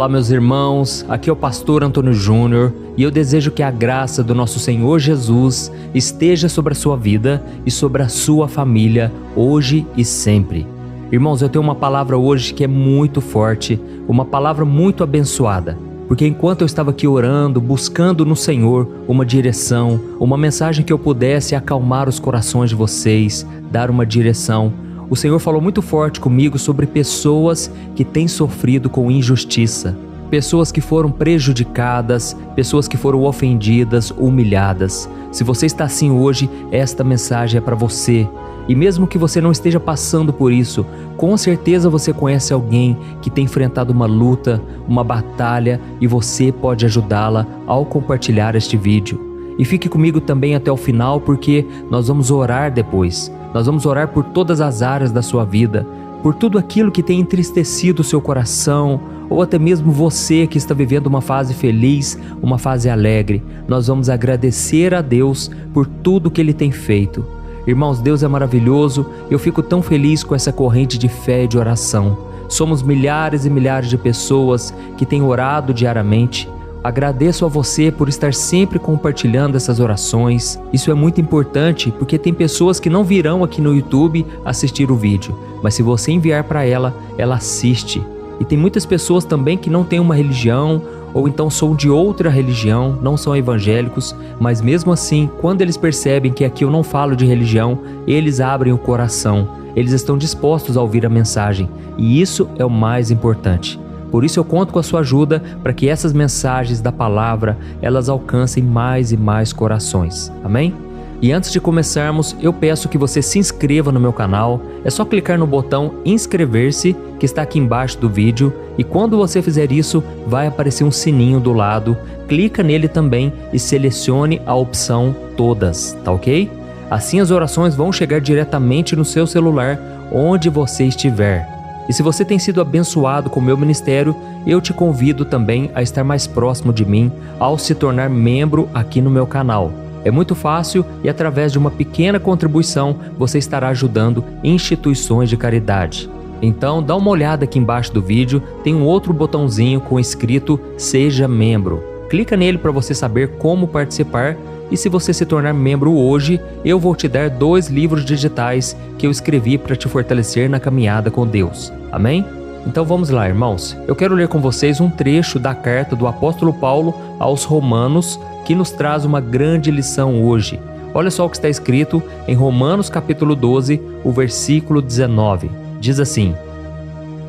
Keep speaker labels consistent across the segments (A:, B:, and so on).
A: Olá meus irmãos, aqui é o pastor Antônio Júnior e eu desejo que a graça do nosso Senhor Jesus esteja sobre a sua vida e sobre a sua família hoje e sempre. Irmãos, eu tenho uma palavra hoje que é muito forte, uma palavra muito abençoada, porque enquanto eu estava aqui orando, buscando no Senhor uma direção, uma mensagem que eu pudesse acalmar os corações de vocês, dar uma direção, o Senhor falou muito forte comigo sobre pessoas que têm sofrido com injustiça, pessoas que foram prejudicadas, pessoas que foram ofendidas, humilhadas. Se você está assim hoje, esta mensagem é para você. E mesmo que você não esteja passando por isso, com certeza você conhece alguém que tem enfrentado uma luta, uma batalha e você pode ajudá-la ao compartilhar este vídeo. E fique comigo também até o final porque nós vamos orar depois. Nós vamos orar por todas as áreas da sua vida, por tudo aquilo que tem entristecido o seu coração, ou até mesmo você que está vivendo uma fase feliz, uma fase alegre. Nós vamos agradecer a Deus por tudo que Ele tem feito. Irmãos, Deus é maravilhoso, eu fico tão feliz com essa corrente de fé e de oração. Somos milhares e milhares de pessoas que têm orado diariamente. Agradeço a você por estar sempre compartilhando essas orações. Isso é muito importante porque tem pessoas que não virão aqui no YouTube assistir o vídeo, mas se você enviar para ela, ela assiste. E tem muitas pessoas também que não têm uma religião ou então são de outra religião, não são evangélicos, mas mesmo assim, quando eles percebem que aqui eu não falo de religião, eles abrem o coração, eles estão dispostos a ouvir a mensagem e isso é o mais importante. Por isso eu conto com a sua ajuda para que essas mensagens da palavra, elas alcancem mais e mais corações. Amém? E antes de começarmos, eu peço que você se inscreva no meu canal. É só clicar no botão inscrever-se que está aqui embaixo do vídeo e quando você fizer isso, vai aparecer um sininho do lado. Clica nele também e selecione a opção todas, tá ok? Assim as orações vão chegar diretamente no seu celular, onde você estiver. E se você tem sido abençoado com o meu ministério, eu te convido também a estar mais próximo de mim ao se tornar membro aqui no meu canal. É muito fácil e através de uma pequena contribuição você estará ajudando instituições de caridade. Então dá uma olhada aqui embaixo do vídeo, tem um outro botãozinho com escrito Seja Membro. Clica nele para você saber como participar. E se você se tornar membro hoje, eu vou te dar 2 livros digitais que eu escrevi para te fortalecer na caminhada com Deus. Amém? Então vamos lá, irmãos. Eu quero ler com vocês um trecho da carta do apóstolo Paulo aos Romanos que nos traz uma grande lição hoje. Olha só o que está escrito em Romanos capítulo 12, o versículo 19. Diz assim: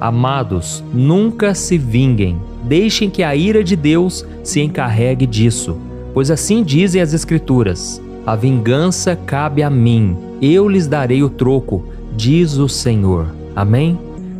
A: Amados, nunca se vinguem, deixem que a ira de Deus se encarregue disso. Pois assim dizem as Escrituras, a vingança cabe a mim, eu lhes darei o troco, diz o Senhor. Amém?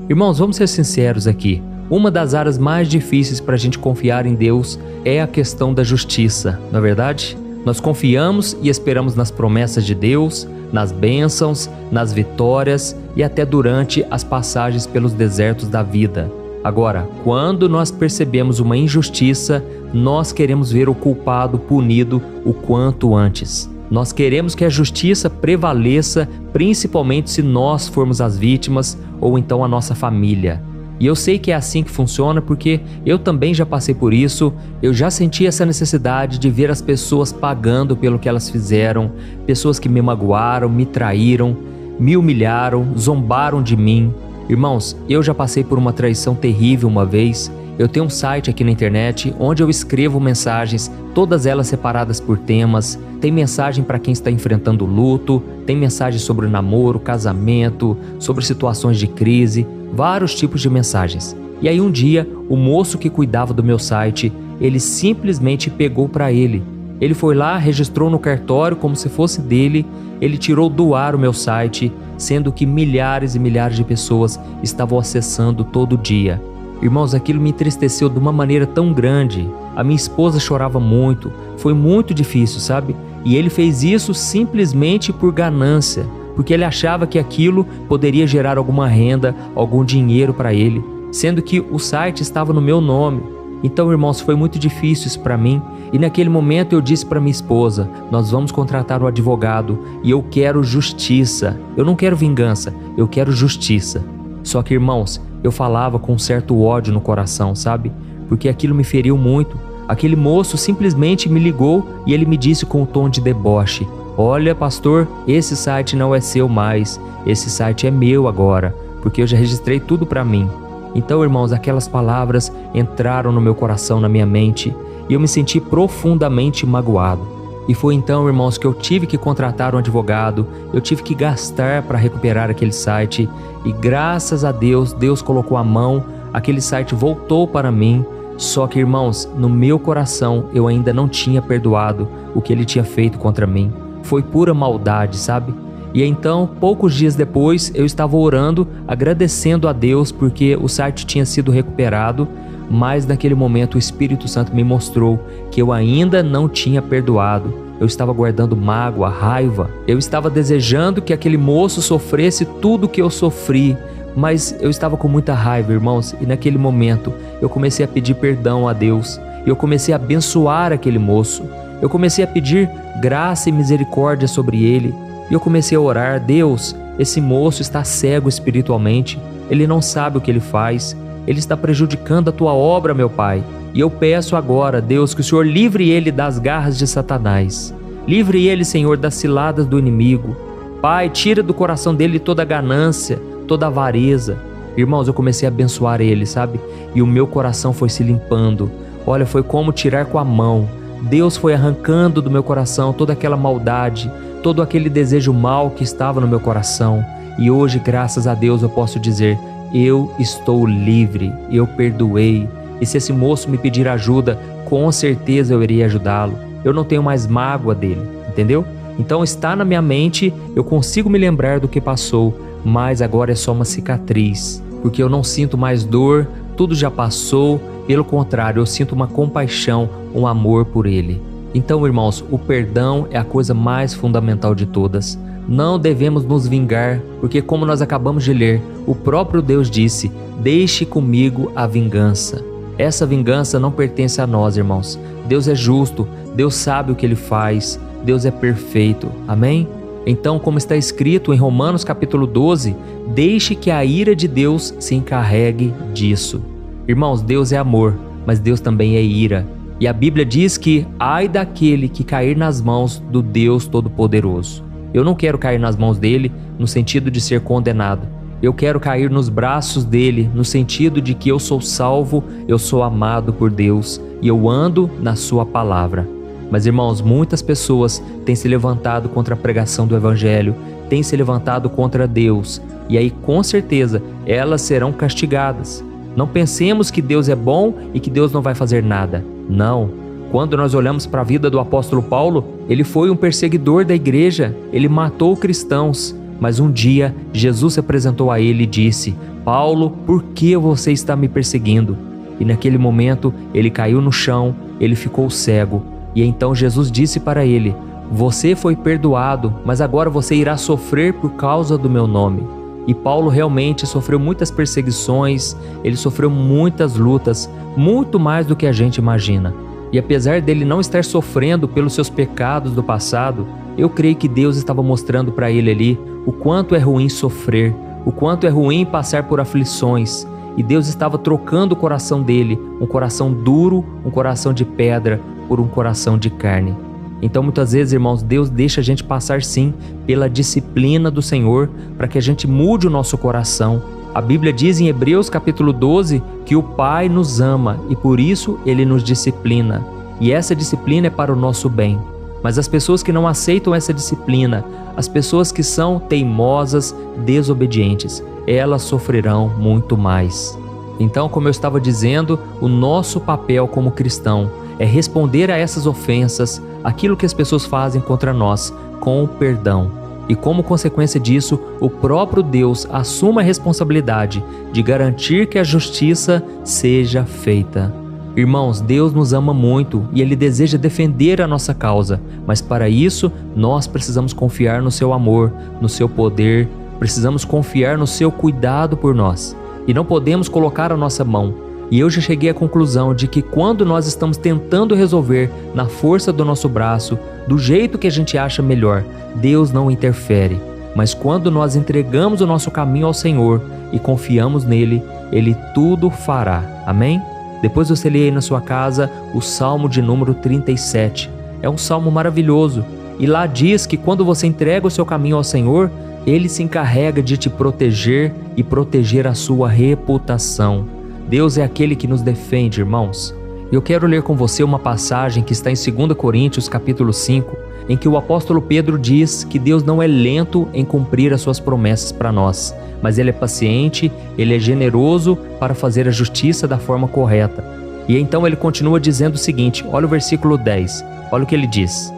A: Irmãos, vamos ser sinceros aqui. Uma das áreas mais difíceis para a gente confiar em Deus é a questão da justiça, não é verdade? Nós confiamos e esperamos nas promessas de Deus, nas bênçãos, nas vitórias e até durante as passagens pelos desertos da vida. Agora, quando nós percebemos uma injustiça, nós queremos ver o culpado punido o quanto antes. Nós queremos que a justiça prevaleça, principalmente se nós formos as vítimas ou então a nossa família. E eu sei que é assim que funciona porque eu também já passei por isso, eu já senti essa necessidade de ver as pessoas pagando pelo que elas fizeram, pessoas que me magoaram, me traíram, me humilharam, zombaram de mim. Irmãos, eu já passei por uma traição terrível uma vez. Eu tenho um site aqui na internet onde eu escrevo mensagens, todas elas separadas por temas. Tem mensagem para quem está enfrentando luto, tem mensagem sobre namoro, casamento, sobre situações de crise, vários tipos de mensagens. E aí um dia, o moço que cuidava do meu site, ele simplesmente pegou para ele. Ele foi lá, registrou no cartório como se fosse dele, ele tirou do ar o meu site, sendo que milhares e milhares de pessoas estavam acessando todo dia. Irmãos, aquilo me entristeceu de uma maneira tão grande. A minha esposa chorava muito, foi muito difícil, sabe? E ele fez isso simplesmente por ganância, porque ele achava que aquilo poderia gerar alguma renda, algum dinheiro para ele, sendo que o site estava no meu nome. Então, irmãos, foi muito difícil isso para mim. E naquele momento eu disse para minha esposa, nós vamos contratar um advogado e eu quero justiça. Eu não quero vingança, eu quero justiça. Só que, irmãos, eu falava com um certo ódio no coração, sabe? porque aquilo me feriu muito. Aquele moço simplesmente me ligou e ele me disse com um tom de deboche: olha, pastor, esse site não é seu mais, esse site é meu agora, porque eu já registrei tudo para mim. Então, irmãos, aquelas palavras entraram no meu coração, na minha mente, e eu me senti profundamente magoado. E foi então, irmãos, que eu tive que contratar um advogado, eu tive que gastar para recuperar aquele site, e graças a Deus, Deus colocou a mão, aquele site voltou para mim. Só que, irmãos, no meu coração eu ainda não tinha perdoado o que ele tinha feito contra mim. Foi pura maldade, sabe? E então, poucos dias depois, eu estava orando, agradecendo a Deus porque o site tinha sido recuperado, mas naquele momento o Espírito Santo me mostrou que eu ainda não tinha perdoado. Eu estava guardando mágoa, raiva. Eu estava desejando que aquele moço sofresse tudo que eu sofri, mas eu estava com muita raiva, irmãos, e naquele momento eu comecei a pedir perdão a Deus. Eu comecei a abençoar aquele moço. Eu comecei a pedir graça e misericórdia sobre ele. E eu comecei a orar: Deus, esse moço está cego espiritualmente. Ele não sabe o que ele faz. Ele está prejudicando a tua obra, meu Pai. E eu peço agora, Deus, que o Senhor livre ele das garras de Satanás. Livre ele, Senhor, das ciladas do inimigo. Pai, tira do coração dele toda a ganância, toda a avareza. Irmãos, eu comecei a abençoar ele, sabe? E o meu coração foi se limpando. Olha, foi como tirar com a mão. Deus foi arrancando do meu coração toda aquela maldade, todo aquele desejo mau que estava no meu coração. E hoje, graças a Deus, eu posso dizer: eu estou livre, eu perdoei. E se esse moço me pedir ajuda, com certeza eu irei ajudá-lo. Eu não tenho mais mágoa dele, entendeu? Então está na minha mente, eu consigo me lembrar do que passou, mas agora é só uma cicatriz, porque eu não sinto mais dor, tudo já passou. Pelo contrário, eu sinto uma compaixão, um amor por ele. Então, irmãos, o perdão é a coisa mais fundamental de todas. Não devemos nos vingar, porque como nós acabamos de ler, o próprio Deus disse: deixe comigo a vingança. Essa vingança não pertence a nós, irmãos. Deus é justo, Deus sabe o que Ele faz, Deus é perfeito. Amém? Então, como está escrito em Romanos capítulo 12, deixe que a ira de Deus se encarregue disso. Irmãos, Deus é amor, mas Deus também é ira. E a Bíblia diz que ai daquele que cair nas mãos do Deus Todo-Poderoso. Eu não quero cair nas mãos dele no sentido de ser condenado. Eu quero cair nos braços dele no sentido de que eu sou salvo, eu sou amado por Deus e eu ando na sua palavra. Mas, irmãos, muitas pessoas têm se levantado contra a pregação do Evangelho, têm se levantado contra Deus, e aí com certeza elas serão castigadas. Não pensemos que Deus é bom e que Deus não vai fazer nada. Não. Quando nós olhamos para a vida do apóstolo Paulo, ele foi um perseguidor da igreja, ele matou cristãos, mas um dia Jesus se apresentou a ele e disse: Paulo, por que você está me perseguindo? E naquele momento ele caiu no chão, ele ficou cego. E então Jesus disse para ele: você foi perdoado, mas agora você irá sofrer por causa do meu nome. E Paulo realmente sofreu muitas perseguições, ele sofreu muitas lutas, muito mais do que a gente imagina. E apesar dele não estar sofrendo pelos seus pecados do passado, eu creio que Deus estava mostrando para ele ali o quanto é ruim sofrer, o quanto é ruim passar por aflições. E Deus estava trocando o coração dele, um coração duro, um coração de pedra, por um coração de carne. Então muitas vezes, irmãos, Deus deixa a gente passar sim pela disciplina do Senhor para que a gente mude o nosso coração. A Bíblia diz em Hebreus capítulo 12 que o Pai nos ama e por isso Ele nos disciplina. E essa disciplina é para o nosso bem. Mas as pessoas que não aceitam essa disciplina, as pessoas que são teimosas, desobedientes, elas sofrerão muito mais. Então, como eu estava dizendo, o nosso papel como cristão é responder a essas ofensas, aquilo que as pessoas fazem contra nós, com o perdão. E como consequência disso, o próprio Deus assume a responsabilidade de garantir que a justiça seja feita. Irmãos, Deus nos ama muito e Ele deseja defender a nossa causa, mas para isso nós precisamos confiar no seu amor, no seu poder, precisamos confiar no seu cuidado por nós e não podemos colocar a nossa mão. E eu já cheguei à conclusão de que quando nós estamos tentando resolver na força do nosso braço, do jeito que a gente acha melhor, Deus não interfere. Mas quando nós entregamos o nosso caminho ao Senhor e confiamos nele, Ele tudo fará. Amém? Depois você lê aí na sua casa o Salmo de número 37. É um salmo maravilhoso. E lá diz que quando você entrega o seu caminho ao Senhor, Ele se encarrega de te proteger e proteger a sua reputação. Deus é aquele que nos defende, irmãos. Eu quero ler com você uma passagem que está em 2 Coríntios capítulo 5, em que o apóstolo Pedro diz que Deus não é lento em cumprir as suas promessas para nós, mas Ele é paciente, Ele é generoso para fazer a justiça da forma correta. E então ele continua dizendo o seguinte, olha o versículo 10, olha o que ele diz.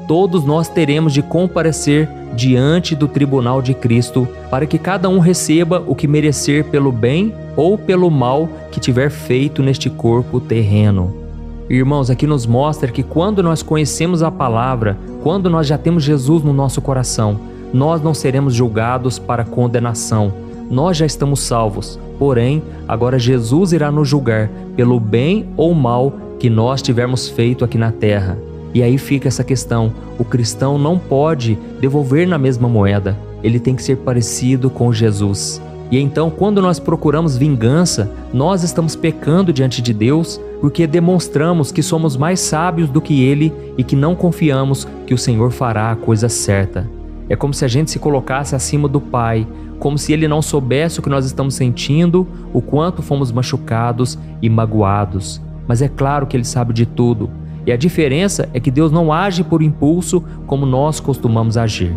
A: Todos nós teremos de comparecer diante do tribunal de Cristo, para que cada um receba o que merecer pelo bem ou pelo mal que tiver feito neste corpo terreno. Irmãos, aqui nos mostra que quando nós conhecemos a palavra, quando nós já temos Jesus no nosso coração, nós não seremos julgados para condenação. Nós já estamos salvos, porém, agora Jesus irá nos julgar pelo bem ou mal que nós tivermos feito aqui na terra. E aí fica essa questão, o cristão não pode devolver na mesma moeda, ele tem que ser parecido com Jesus. E então, quando nós procuramos vingança, nós estamos pecando diante de Deus, porque demonstramos que somos mais sábios do que Ele e que não confiamos que o Senhor fará a coisa certa. É como se a gente se colocasse acima do Pai, como se Ele não soubesse o que nós estamos sentindo, o quanto fomos machucados e magoados. Mas é claro que Ele sabe de tudo. E a diferença é que Deus não age por impulso como nós costumamos agir.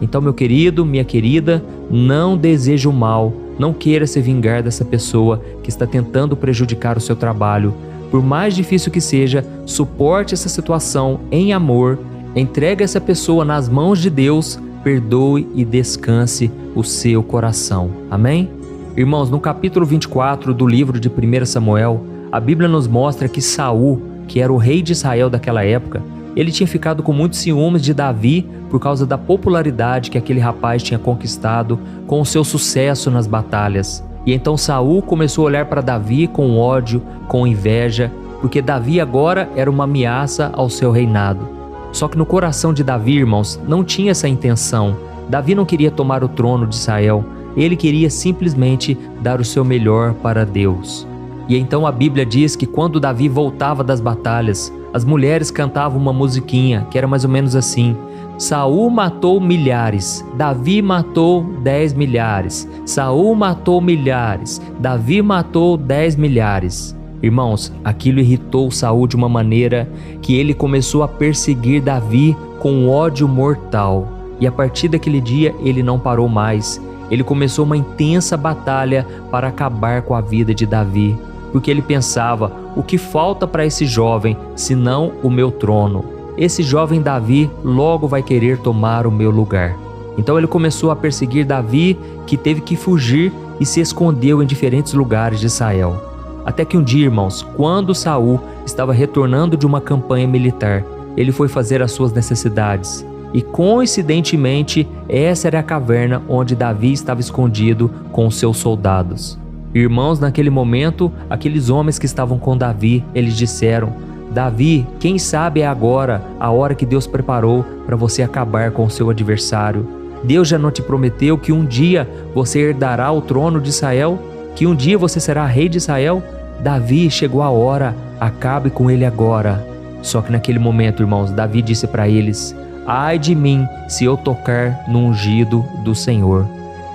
A: Então, meu querido, minha querida, não deseje o mal, não queira se vingar dessa pessoa que está tentando prejudicar o seu trabalho. Por mais difícil que seja, suporte essa situação em amor, entregue essa pessoa nas mãos de Deus, perdoe e descanse o seu coração. Amém? Irmãos, no capítulo 24 do livro de 1 Samuel, a Bíblia nos mostra que Saul, que era o rei de Israel daquela época, ele tinha ficado com muitos ciúmes de Davi por causa da popularidade que aquele rapaz tinha conquistado com o seu sucesso nas batalhas. E então Saul começou a olhar para Davi com ódio, com inveja, porque Davi agora era uma ameaça ao seu reinado. Só que no coração de Davi, irmãos, não tinha essa intenção. Davi não queria tomar o trono de Israel, ele queria simplesmente dar o seu melhor para Deus. E então a Bíblia diz que quando Davi voltava das batalhas, as mulheres cantavam uma musiquinha que era mais ou menos assim: Saul matou milhares, Davi matou 10 milhares. Saul matou milhares, Davi matou 10 milhares. Irmãos, aquilo irritou Saul de uma maneira que ele começou a perseguir Davi com ódio mortal. E a partir daquele dia ele não parou mais. Ele começou uma intensa batalha para acabar com a vida de Davi, porque ele pensava, o que falta para esse jovem, senão o meu trono? Esse jovem Davi logo vai querer tomar o meu lugar. Então ele começou a perseguir Davi, que teve que fugir e se escondeu em diferentes lugares de Israel. Até que um dia, irmãos, quando Saul estava retornando de uma campanha militar, ele foi fazer as suas necessidades. E coincidentemente, essa era a caverna onde Davi estava escondido com os seus soldados. Irmãos, naquele momento, aqueles homens que estavam com Davi, eles disseram: Davi, quem sabe é agora a hora que Deus preparou para você acabar com o seu adversário. Deus já não te prometeu que um dia você herdará o trono de Israel? Que um dia você será rei de Israel? Davi, chegou a hora, acabe com ele agora. Só que naquele momento, irmãos, Davi disse para eles: ai de mim se eu tocar no ungido do Senhor.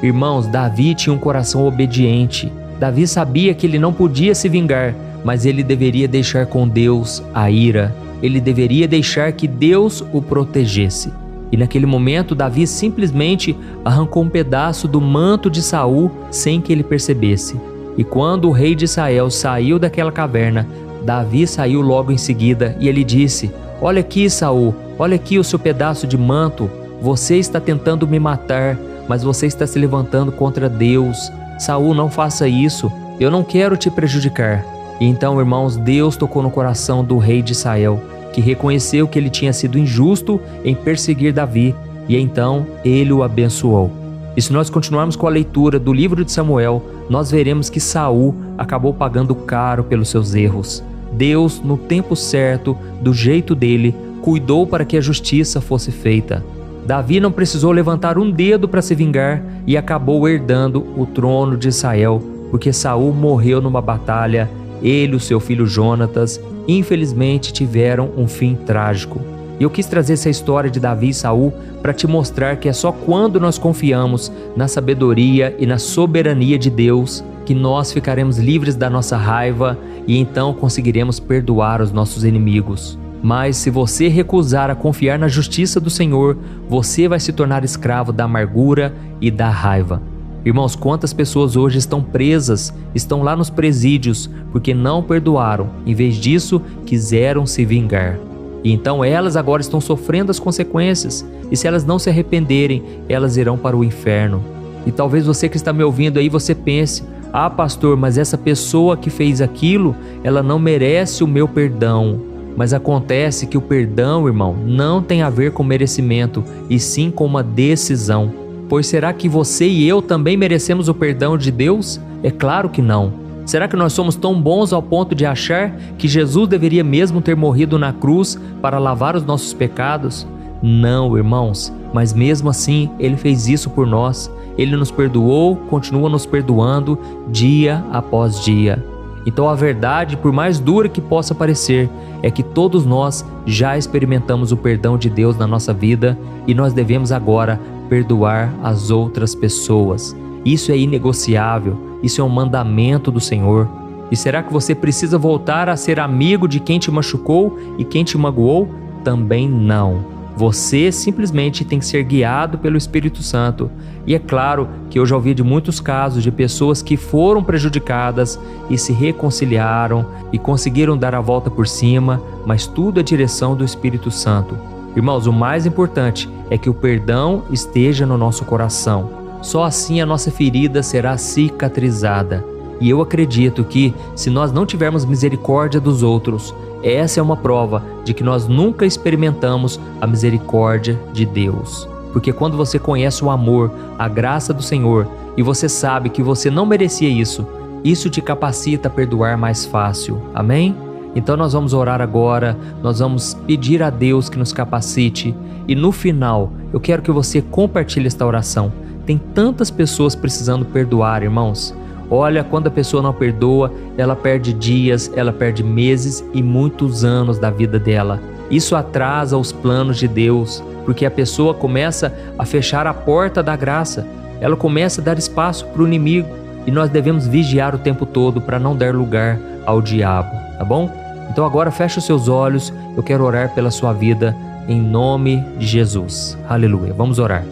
A: Irmãos, Davi tinha um coração obediente. Davi sabia que ele não podia se vingar, mas ele deveria deixar com Deus a ira. Ele deveria deixar que Deus o protegesse. E naquele momento, Davi simplesmente arrancou um pedaço do manto de Saul sem que ele percebesse. E quando o rei de Israel saiu daquela caverna, Davi saiu logo em seguida e ele disse: olha aqui, Saul, olha aqui o seu pedaço de manto. Você está tentando me matar, mas você está se levantando contra Deus. Saul, não faça isso, eu não quero te prejudicar. E então, irmãos, Deus tocou no coração do rei de Israel, que reconheceu que ele tinha sido injusto em perseguir Davi, e então ele o abençoou. E se nós continuarmos com a leitura do livro de Samuel, nós veremos que Saul acabou pagando caro pelos seus erros. Deus, no tempo certo, do jeito dele, cuidou para que a justiça fosse feita. Davi não precisou levantar um dedo para se vingar e acabou herdando o trono de Israel, porque Saul morreu numa batalha Ele e o seu filho Jonatas, infelizmente, tiveram um fim trágico. E eu quis trazer essa história de Davi e Saul para te mostrar que é só quando nós confiamos na sabedoria e na soberania de Deus que nós ficaremos livres da nossa raiva e então conseguiremos perdoar os nossos inimigos. Mas se você recusar a confiar na justiça do Senhor, você vai se tornar escravo da amargura e da raiva. Irmãos, quantas pessoas hoje estão presas, estão lá nos presídios, porque não perdoaram, em vez disso, quiseram se vingar. E então elas agora estão sofrendo as consequências, e se elas não se arrependerem, elas irão para o inferno. E talvez você que está me ouvindo aí, você pense: ah, pastor, mas essa pessoa que fez aquilo, ela não merece o meu perdão. Mas acontece que o perdão, irmão, não tem a ver com merecimento, e sim com uma decisão. Pois será que você e eu também merecemos o perdão de Deus? É claro que não. Será que nós somos tão bons ao ponto de achar que Jesus deveria mesmo ter morrido na cruz para lavar os nossos pecados? Não, irmãos, mas mesmo assim Ele fez isso por nós. Ele nos perdoou, continua nos perdoando dia após dia. Então a verdade, por mais dura que possa parecer, é que todos nós já experimentamos o perdão de Deus na nossa vida e nós devemos agora perdoar as outras pessoas. Isso é inegociável, isso é um mandamento do Senhor. E será que você precisa voltar a ser amigo de quem te machucou e quem te magoou? Também não. Você simplesmente tem que ser guiado pelo Espírito Santo. E é claro que eu já ouvi de muitos casos de pessoas que foram prejudicadas e se reconciliaram e conseguiram dar a volta por cima, mas tudo é direção do Espírito Santo. Irmãos, o mais importante é que o perdão esteja no nosso coração. Só assim a nossa ferida será cicatrizada. E eu acredito que, se nós não tivermos misericórdia dos outros, essa é uma prova de que nós nunca experimentamos a misericórdia de Deus. Porque quando você conhece o amor, a graça do Senhor, e você sabe que você não merecia isso, isso te capacita a perdoar mais fácil. Amém? Então nós vamos orar agora, nós vamos pedir a Deus que nos capacite e no final eu quero que você compartilhe esta oração. Tem tantas pessoas precisando perdoar, irmãos. Olha, quando a pessoa não perdoa, ela perde dias, ela perde meses e muitos anos da vida dela. Isso atrasa os planos de Deus, porque a pessoa começa a fechar a porta da graça, ela começa a dar espaço para o inimigo e nós devemos vigiar o tempo todo para não dar lugar ao diabo, tá bom? Então agora fecha os seus olhos, eu quero orar pela sua vida em nome de Jesus. Aleluia, vamos orar.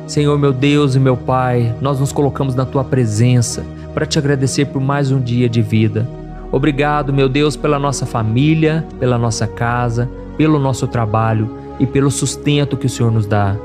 A: Senhor meu Deus e meu Pai, nós nos colocamos na Tua presença para Te agradecer por mais um dia de vida. Obrigado, meu Deus, pela nossa família, pela nossa casa, pelo nosso trabalho e pelo sustento que o Senhor nos dá.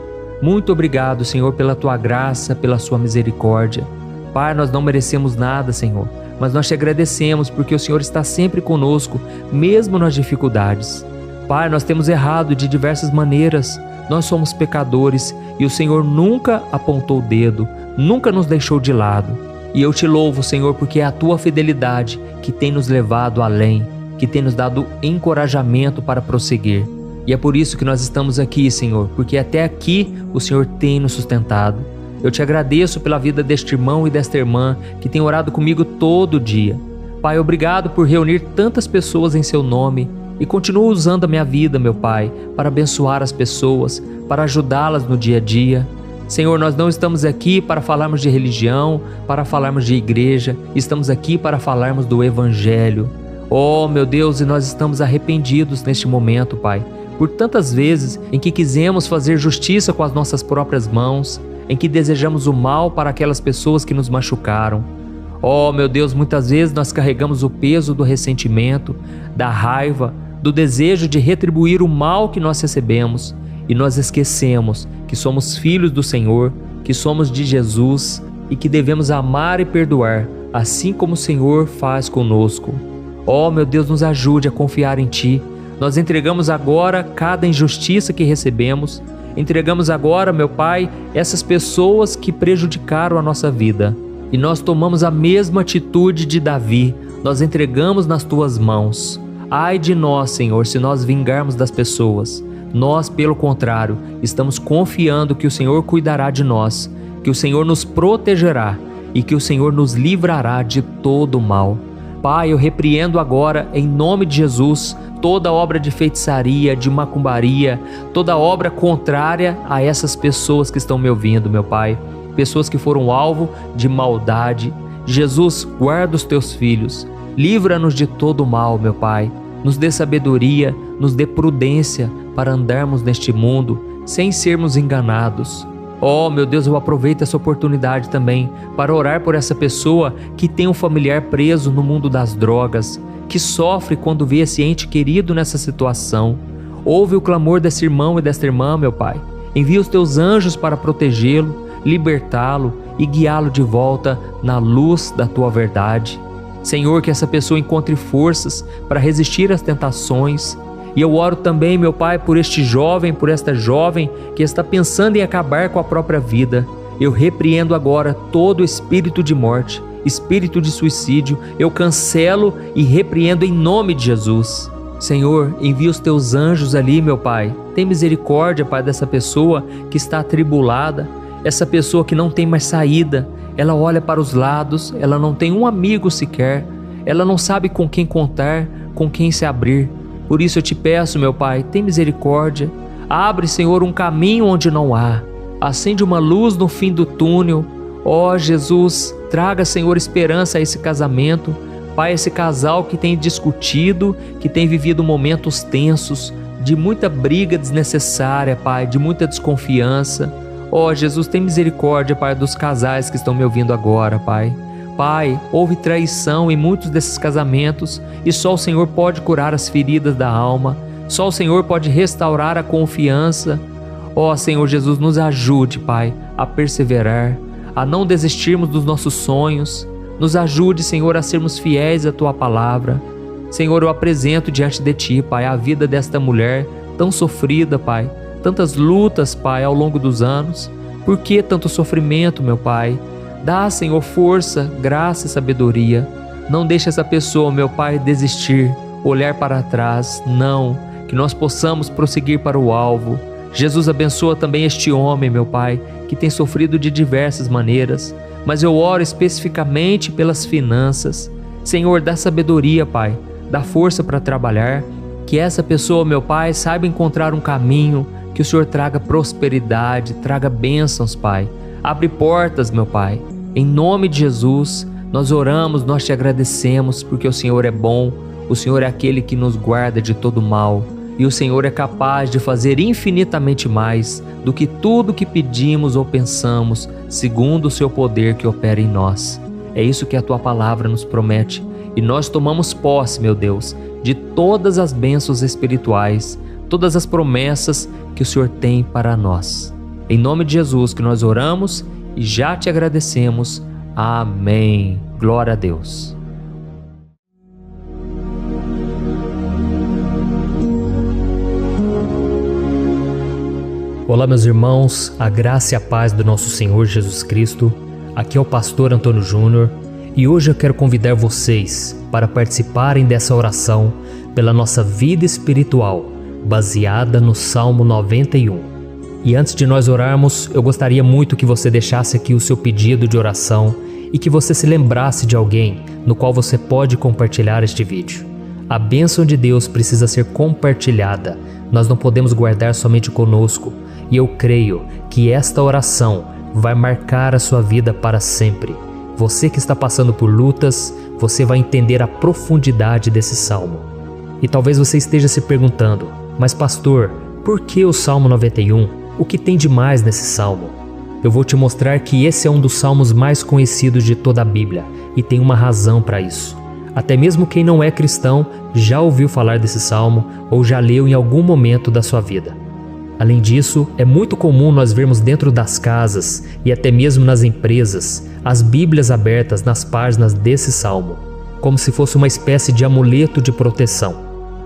A: Muito obrigado, Senhor, pela Tua graça, pela Sua misericórdia. Pai, nós não merecemos nada, Senhor, mas nós Te agradecemos porque o Senhor está sempre conosco, mesmo nas dificuldades. Pai, nós temos errado de diversas maneiras, nós somos pecadores e o Senhor nunca apontou o dedo, nunca nos deixou de lado. E eu Te louvo, Senhor, porque é a Tua fidelidade que tem nos levado além, que tem nos dado encorajamento para prosseguir. E é por isso que nós estamos aqui, Senhor, porque até aqui o Senhor tem nos sustentado. Eu Te agradeço pela vida deste irmão e desta irmã que tem orado comigo todo dia. Pai, obrigado por reunir tantas pessoas em Seu nome e continua usando a minha vida, meu Pai, para abençoar as pessoas, para ajudá-las no dia a dia. Senhor, nós não estamos aqui para falarmos de religião, para falarmos de igreja, estamos aqui para falarmos do Evangelho. Oh, meu Deus, e nós estamos arrependidos neste momento, Pai, por tantas vezes em que quisemos fazer justiça com as nossas próprias mãos, em que desejamos o mal para aquelas pessoas que nos machucaram. Oh, meu Deus, muitas vezes nós carregamos o peso do ressentimento, da raiva, do desejo de retribuir o mal que nós recebemos e nós esquecemos que somos filhos do Senhor, que somos de Jesus e que devemos amar e perdoar, assim como o Senhor faz conosco. Oh, meu Deus, nos ajude a confiar em Ti. Nós entregamos agora cada injustiça que recebemos, entregamos agora, meu Pai, essas pessoas que prejudicaram a nossa vida. E nós tomamos a mesma atitude de Davi, nós entregamos nas Tuas mãos. Ai de nós, Senhor, se nós vingarmos das pessoas. Nós, pelo contrário, estamos confiando que o Senhor cuidará de nós, que o Senhor nos protegerá e que o Senhor nos livrará de todo o mal. Pai, eu repreendo agora, em nome de Jesus, toda obra de feitiçaria, de macumbaria, toda obra contrária a essas pessoas que estão me ouvindo, meu Pai. Pessoas que foram alvo de maldade. Jesus, guarda os teus filhos. Livra-nos de todo mal, meu Pai. Nos dê sabedoria, nos dê prudência para andarmos neste mundo sem sermos enganados. Oh, meu Deus, eu aproveito essa oportunidade também para orar por essa pessoa que tem um familiar preso no mundo das drogas, que sofre quando vê esse ente querido nessa situação. Ouve o clamor desse irmão e desta irmã, meu Pai. Envia os teus anjos para protegê-lo, libertá-lo e guiá-lo de volta na luz da tua verdade. Senhor, que essa pessoa encontre forças para resistir às tentações. E eu oro também, meu Pai, por este jovem, por esta jovem que está pensando em acabar com a própria vida. Eu repreendo agora todo espírito de morte, espírito de suicídio. Eu cancelo e repreendo em nome de Jesus. Senhor, envia os teus anjos ali, meu Pai. Tem misericórdia, Pai, dessa pessoa que está atribulada, essa pessoa que não tem mais saída. Ela olha para os lados, ela não tem um amigo sequer, ela não sabe com quem contar, com quem se abrir. Por isso eu te peço, meu Pai, tem misericórdia. Abre, Senhor, um caminho onde não há. Acende uma luz no fim do túnel. Ó Jesus, traga, Senhor, esperança a esse casamento. Pai, esse casal que tem discutido, que tem vivido momentos tensos, de muita briga desnecessária, Pai, de muita desconfiança. Ó Jesus, tem misericórdia, Pai, dos casais que estão me ouvindo agora, Pai. Pai, houve traição em muitos desses casamentos e só o Senhor pode curar as feridas da alma. Só o Senhor pode restaurar a confiança. Ó Senhor Jesus, nos ajude, Pai, a perseverar, a não desistirmos dos nossos sonhos. Nos ajude, Senhor, a sermos fiéis à Tua palavra. Senhor, eu apresento diante de Ti, Pai, a vida desta mulher tão sofrida, Pai. Tantas lutas, Pai, ao longo dos anos. Por que tanto sofrimento, meu Pai? Dá, Senhor, força, graça e sabedoria. Não deixe essa pessoa, meu Pai, desistir, olhar para trás. Não, que nós possamos prosseguir para o alvo. Jesus, abençoa também este homem, meu Pai, que tem sofrido de diversas maneiras. Mas eu oro especificamente pelas finanças. Senhor, dá sabedoria, Pai. Dá força para trabalhar. Que essa pessoa, meu Pai, saiba encontrar um caminho. Que o Senhor traga prosperidade, traga bênçãos, Pai. Abre portas, meu Pai. Em nome de Jesus, nós oramos, nós te agradecemos, porque o Senhor é bom, o Senhor é aquele que nos guarda de todo mal, e o Senhor é capaz de fazer infinitamente mais do que tudo que pedimos ou pensamos, segundo o seu poder que opera em nós. É isso que a tua palavra nos promete, e nós tomamos posse, meu Deus, de todas as bênçãos espirituais, todas as promessas que o Senhor tem para nós. Em nome de Jesus que nós oramos e já te agradecemos. Amém. Glória a Deus. Olá, meus irmãos, a graça e a paz do nosso Senhor Jesus Cristo. Aqui é o pastor Antônio Júnior e hoje eu quero convidar vocês para participarem dessa oração pela nossa vida espiritual, baseada no Salmo 91. E antes de nós orarmos, eu gostaria muito que você deixasse aqui o seu pedido de oração e que você se lembrasse de alguém no qual você pode compartilhar este vídeo. A bênção de Deus precisa ser compartilhada, nós não podemos guardar somente conosco, e eu creio que esta oração vai marcar a sua vida para sempre. Você que está passando por lutas, você vai entender a profundidade desse salmo. E talvez você esteja se perguntando, mas pastor, por que o Salmo 91? O que tem de mais nesse salmo? Eu vou te mostrar que esse é um dos salmos mais conhecidos de toda a Bíblia e tem uma razão para isso. Até mesmo quem não é cristão já ouviu falar desse salmo ou já leu em algum momento da sua vida. Além disso, é muito comum nós vermos dentro das casas e até mesmo nas empresas as Bíblias abertas nas páginas desse salmo, como se fosse uma espécie de amuleto de proteção.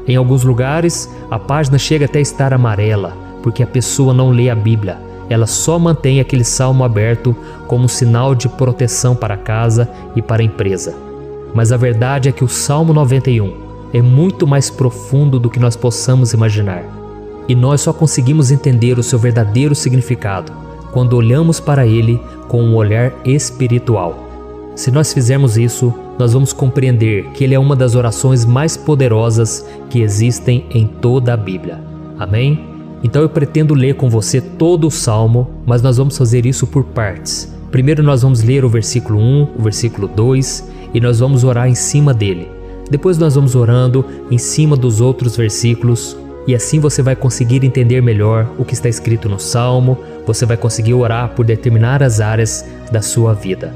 A: Em alguns lugares, a página chega até a estar amarela, porque a pessoa não lê a Bíblia, ela só mantém aquele salmo aberto como sinal de proteção para a casa e para a empresa. Mas a verdade é que o Salmo 91 é muito mais profundo do que nós possamos imaginar. E nós só conseguimos entender o seu verdadeiro significado quando olhamos para ele com um olhar espiritual. Se nós fizermos isso, nós vamos compreender que ele é uma das orações mais poderosas que existem em toda a Bíblia. Amém? Então eu pretendo ler com você todo o Salmo, mas nós vamos fazer isso por partes. Primeiro nós vamos ler o versículo 1, o versículo 2 e nós vamos orar em cima dele. Depois nós vamos orando em cima dos outros versículos e assim você vai conseguir entender melhor o que está escrito no Salmo, você vai conseguir orar por determinadas áreas da sua vida.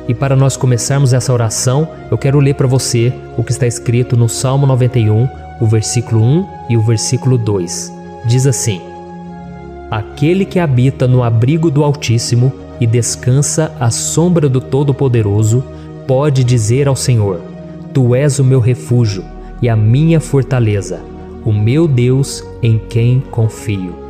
A: E para nós começarmos essa oração, eu quero ler para você o que está escrito no Salmo 91, o versículo 1 e o versículo 2. Diz assim: Aquele que habita no abrigo do Altíssimo e descansa à sombra do Todo-Poderoso, pode dizer ao Senhor: Tu és o meu refúgio e a minha fortaleza, o meu Deus em quem confio.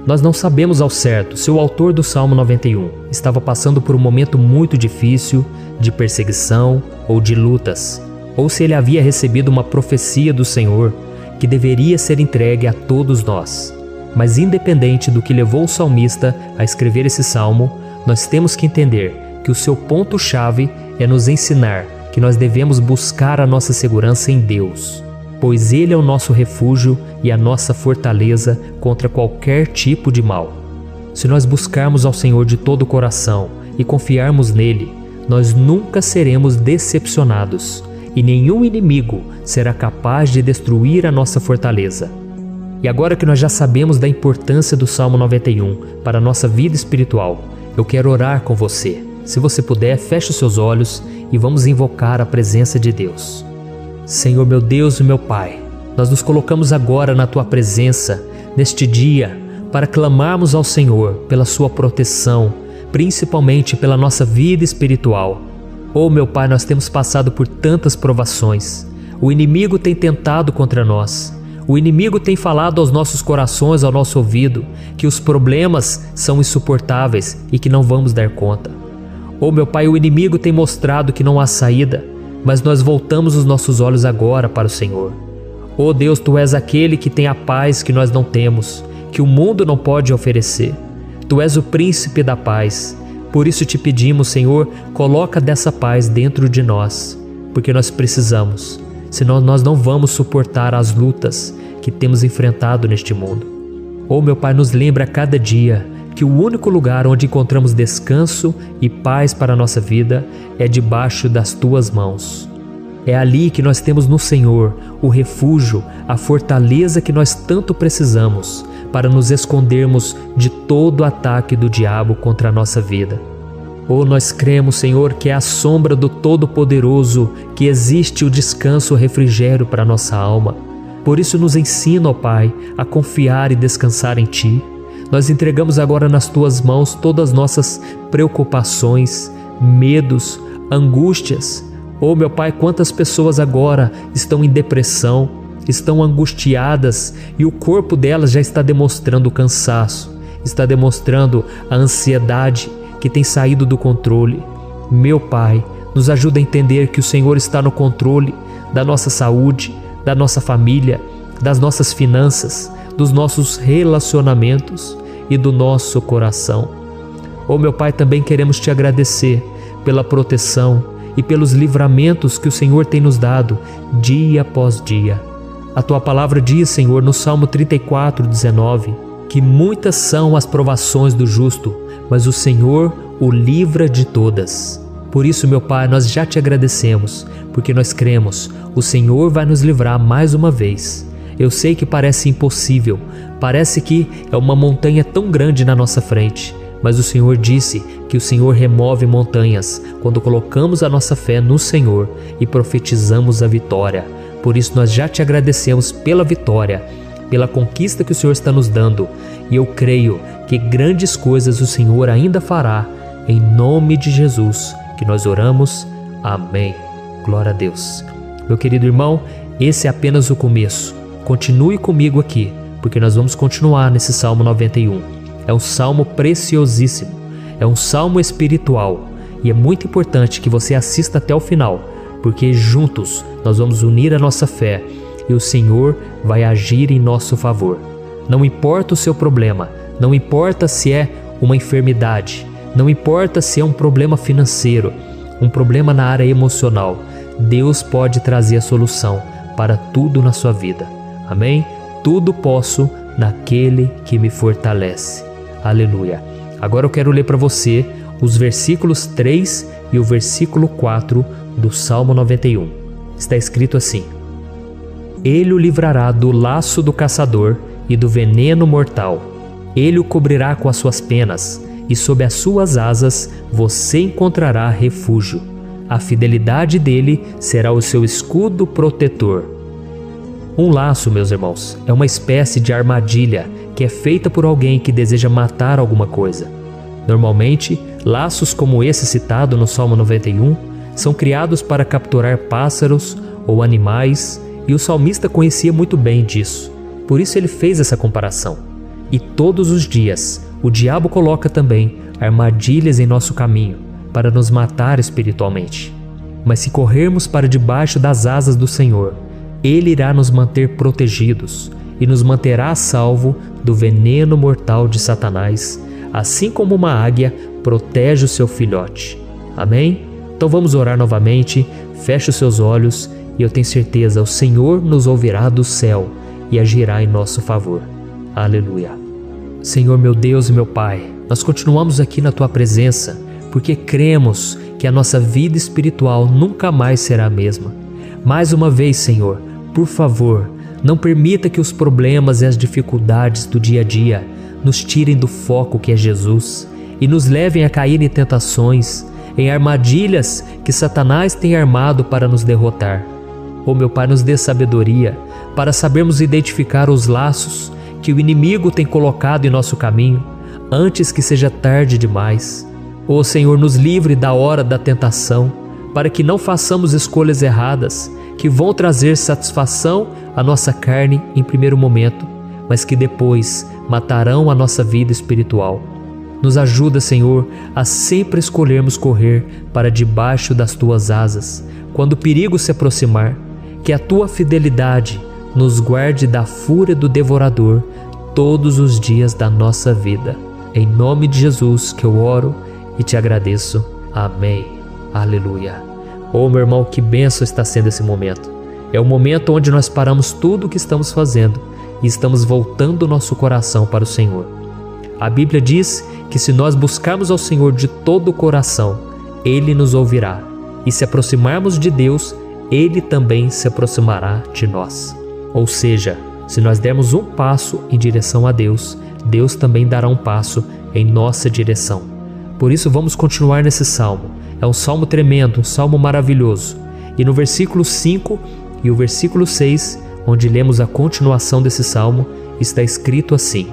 A: Nós não sabemos ao certo se o autor do Salmo 91 estava passando por um momento muito difícil, de perseguição ou de lutas, ou se ele havia recebido uma profecia do Senhor que deveria ser entregue a todos nós. Mas independente do que levou o salmista a escrever esse salmo, nós temos que entender que o seu ponto-chave é nos ensinar que nós devemos buscar a nossa segurança em Deus, pois Ele é o nosso refúgio e a nossa fortaleza contra qualquer tipo de mal. Se nós buscarmos ao Senhor de todo o coração e confiarmos nele, nós nunca seremos decepcionados e nenhum inimigo será capaz de destruir a nossa fortaleza. E agora que nós já sabemos da importância do Salmo 91 para a nossa vida espiritual, eu quero orar com você. Se você puder, feche os seus olhos e vamos invocar a presença de Deus. Senhor meu Deus e meu Pai, nós nos colocamos agora na Tua presença, neste dia, para clamarmos ao Senhor pela Sua proteção, principalmente pela nossa vida espiritual. Oh meu Pai, nós temos passado por tantas provações. O inimigo tem tentado contra nós. O inimigo tem falado aos nossos corações, ao nosso ouvido, que os problemas são insuportáveis e que não vamos dar conta. Oh meu Pai, o inimigo tem mostrado que não há saída, mas nós voltamos os nossos olhos agora para o Senhor. Oh Deus, Tu és aquele que tem a paz que nós não temos, que o mundo não pode oferecer. Tu és o príncipe da paz. Por isso te pedimos, Senhor, coloca dessa paz dentro de nós, porque nós precisamos, senão nós não vamos suportar as lutas que temos enfrentado neste mundo. Oh meu Pai, nos lembra a cada dia que o único lugar onde encontramos descanso e paz para a nossa vida é debaixo das Tuas mãos. É ali que nós temos no Senhor o refúgio, a fortaleza que nós tanto precisamos para nos escondermos de todo ataque do diabo contra a nossa vida. Oh, nós cremos, Senhor, que é à sombra do Todo-Poderoso que existe o descanso, o refrigério para a nossa alma. Por isso nos ensina, ó Pai, a confiar e descansar em Ti. Nós entregamos agora nas Tuas mãos todas as nossas preocupações, medos, angústias. Oh meu Pai, quantas pessoas agora estão em depressão, estão angustiadas e o corpo delas já está demonstrando o cansaço, está demonstrando a ansiedade que tem saído do controle. Meu Pai, nos ajuda a entender que o Senhor está no controle da nossa saúde, da nossa família, das nossas finanças, dos nossos relacionamentos e do nosso coração. Oh meu Pai, também queremos Te agradecer pela proteção e pelos livramentos que o Senhor tem nos dado dia após dia. A Tua palavra diz, Senhor, no Salmo 34:19, que muitas são as provações do justo, mas o Senhor o livra de todas. Por isso, meu Pai, nós já Te agradecemos, porque nós cremos, o Senhor vai nos livrar mais uma vez. Eu sei que parece impossível, parece que é uma montanha tão grande na nossa frente, mas o Senhor disse que o Senhor remove montanhas quando colocamos a nossa fé no Senhor e profetizamos a vitória. Por isso nós já Te agradecemos pela vitória, pela conquista que o Senhor está nos dando, e eu creio que grandes coisas o Senhor ainda fará. Em nome de Jesus que nós oramos. Amém. Glória a Deus. Meu querido irmão, esse é apenas o começo. Continue comigo aqui, porque nós vamos continuar nesse Salmo 91. É um salmo preciosíssimo, é um salmo espiritual e é muito importante que você assista até o final, porque juntos nós vamos unir a nossa fé e o Senhor vai agir em nosso favor. Não importa o seu problema, não importa se é uma enfermidade, não importa se é um problema financeiro, um problema na área emocional, Deus pode trazer a solução para tudo na sua vida. Amém? Tudo posso naquele que me fortalece. Aleluia. Agora eu quero ler para você os versículos 3 e o versículo 4 do Salmo 91. Está escrito assim: Ele o livrará do laço do caçador e do veneno mortal. Ele o cobrirá com as suas penas, e sob as suas asas você encontrará refúgio. A fidelidade dele será o seu escudo protetor. Um laço, meus irmãos, é uma espécie de armadilha que é feita por alguém que deseja matar alguma coisa. Normalmente, laços como esse citado no Salmo 91 são criados para capturar pássaros ou animais, e o salmista conhecia muito bem disso. Por isso ele fez essa comparação. E todos os dias, o diabo coloca também armadilhas em nosso caminho para nos matar espiritualmente. Mas se corrermos para debaixo das asas do Senhor, Ele irá nos manter protegidos e nos manterá a salvo do veneno mortal de Satanás, assim como uma águia protege o seu filhote. Amém? Então vamos orar novamente, feche os seus olhos e eu tenho certeza, o Senhor nos ouvirá do céu e agirá em nosso favor. Aleluia. Senhor, meu Deus e meu Pai, nós continuamos aqui na Tua presença porque cremos que a nossa vida espiritual nunca mais será a mesma. Mais uma vez, Senhor, por favor, não permita que os problemas e as dificuldades do dia a dia nos tirem do foco que é Jesus e nos levem a cair em tentações, em armadilhas que Satanás tem armado para nos derrotar. Oh, meu Pai, nos dê sabedoria para sabermos identificar os laços que o inimigo tem colocado em nosso caminho antes que seja tarde demais. Oh, Senhor, nos livre da hora da tentação, para que não façamos escolhas erradas que vão trazer satisfação à nossa carne em primeiro momento, mas que depois matarão a nossa vida espiritual. Nos ajuda, Senhor, a sempre escolhermos correr para debaixo das Tuas asas, quando o perigo se aproximar, que a Tua fidelidade nos guarde da fúria do devorador todos os dias da nossa vida. Em nome de Jesus que eu oro e te agradeço. Amém. Aleluia. Oh, meu irmão, que bênção está sendo esse momento. É o momento onde nós paramos tudo o que estamos fazendo e estamos voltando o nosso coração para o Senhor. A Bíblia diz que se nós buscarmos ao Senhor de todo o coração, Ele nos ouvirá. E se aproximarmos de Deus, Ele também se aproximará de nós. Ou seja, se nós dermos um passo em direção a Deus, Deus também dará um passo em nossa direção. Por isso vamos continuar nesse salmo. É um salmo tremendo, um salmo maravilhoso. E no versículo 5 e o versículo 6, onde lemos a continuação desse salmo, está escrito assim: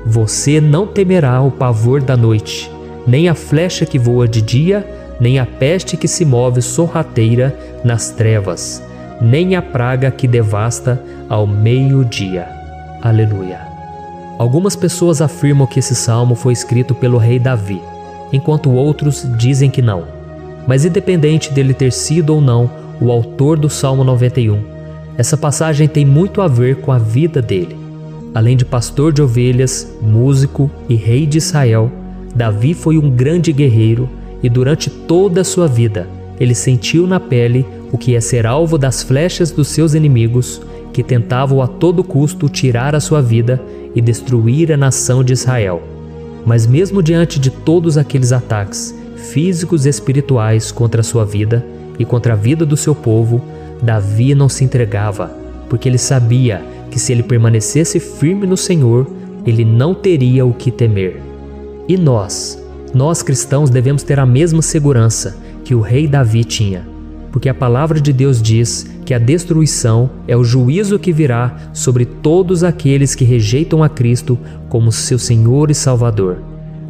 A: Você não temerá o pavor da noite, nem a flecha que voa de dia, nem a peste que se move sorrateira nas trevas, nem a praga que devasta ao meio-dia. Aleluia. Algumas pessoas afirmam que esse salmo foi escrito pelo rei Davi, enquanto outros dizem que não. Mas independente dele ter sido ou não o autor do Salmo 91, essa passagem tem muito a ver com a vida dele. Além de pastor de ovelhas, músico e rei de Israel, Davi foi um grande guerreiro e durante toda a sua vida ele sentiu na pele o que é ser alvo das flechas dos seus inimigos, que tentavam a todo custo tirar a sua vida e destruir a nação de Israel. Mas mesmo diante de todos aqueles ataques físicos e espirituais contra a sua vida e contra a vida do seu povo, Davi não se entregava, porque ele sabia que se ele permanecesse firme no Senhor, ele não teria o que temer. E nós cristãos devemos ter a mesma segurança que o rei Davi tinha, porque a palavra de Deus diz que a destruição é o juízo que virá sobre todos aqueles que rejeitam a Cristo como seu Senhor e Salvador.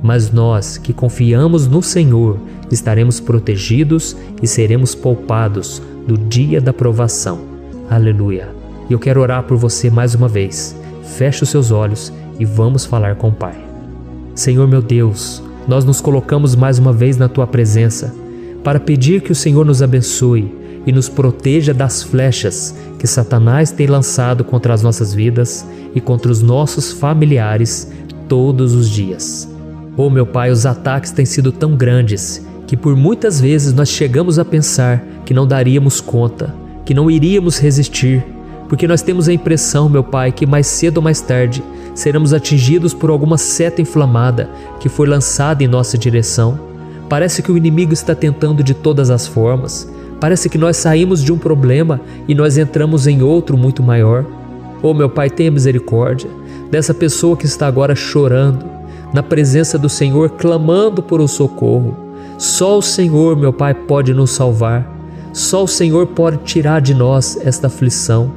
A: Mas nós que confiamos no Senhor estaremos protegidos e seremos poupados do dia da provação. Aleluia. E eu quero orar por você mais uma vez. Feche os seus olhos e vamos falar com o Pai. Senhor meu Deus, nós nos colocamos mais uma vez na Tua presença para pedir que o Senhor nos abençoe e nos proteja das flechas que Satanás tem lançado contra as nossas vidas e contra os nossos familiares todos os dias. Oh meu Pai, os ataques têm sido tão grandes que por muitas vezes nós chegamos a pensar que não daríamos conta, que não iríamos resistir, porque nós temos a impressão, meu Pai, que mais cedo ou mais tarde seremos atingidos por alguma seta inflamada que foi lançada em nossa direção. Parece que o inimigo está tentando de todas as formas. Parece que nós saímos de um problema e nós entramos em outro muito maior. Oh, meu Pai, tenha misericórdia dessa pessoa que está agora chorando, na presença do Senhor, clamando por um socorro. Só o Senhor, meu Pai, pode nos salvar. Só o Senhor pode tirar de nós esta aflição.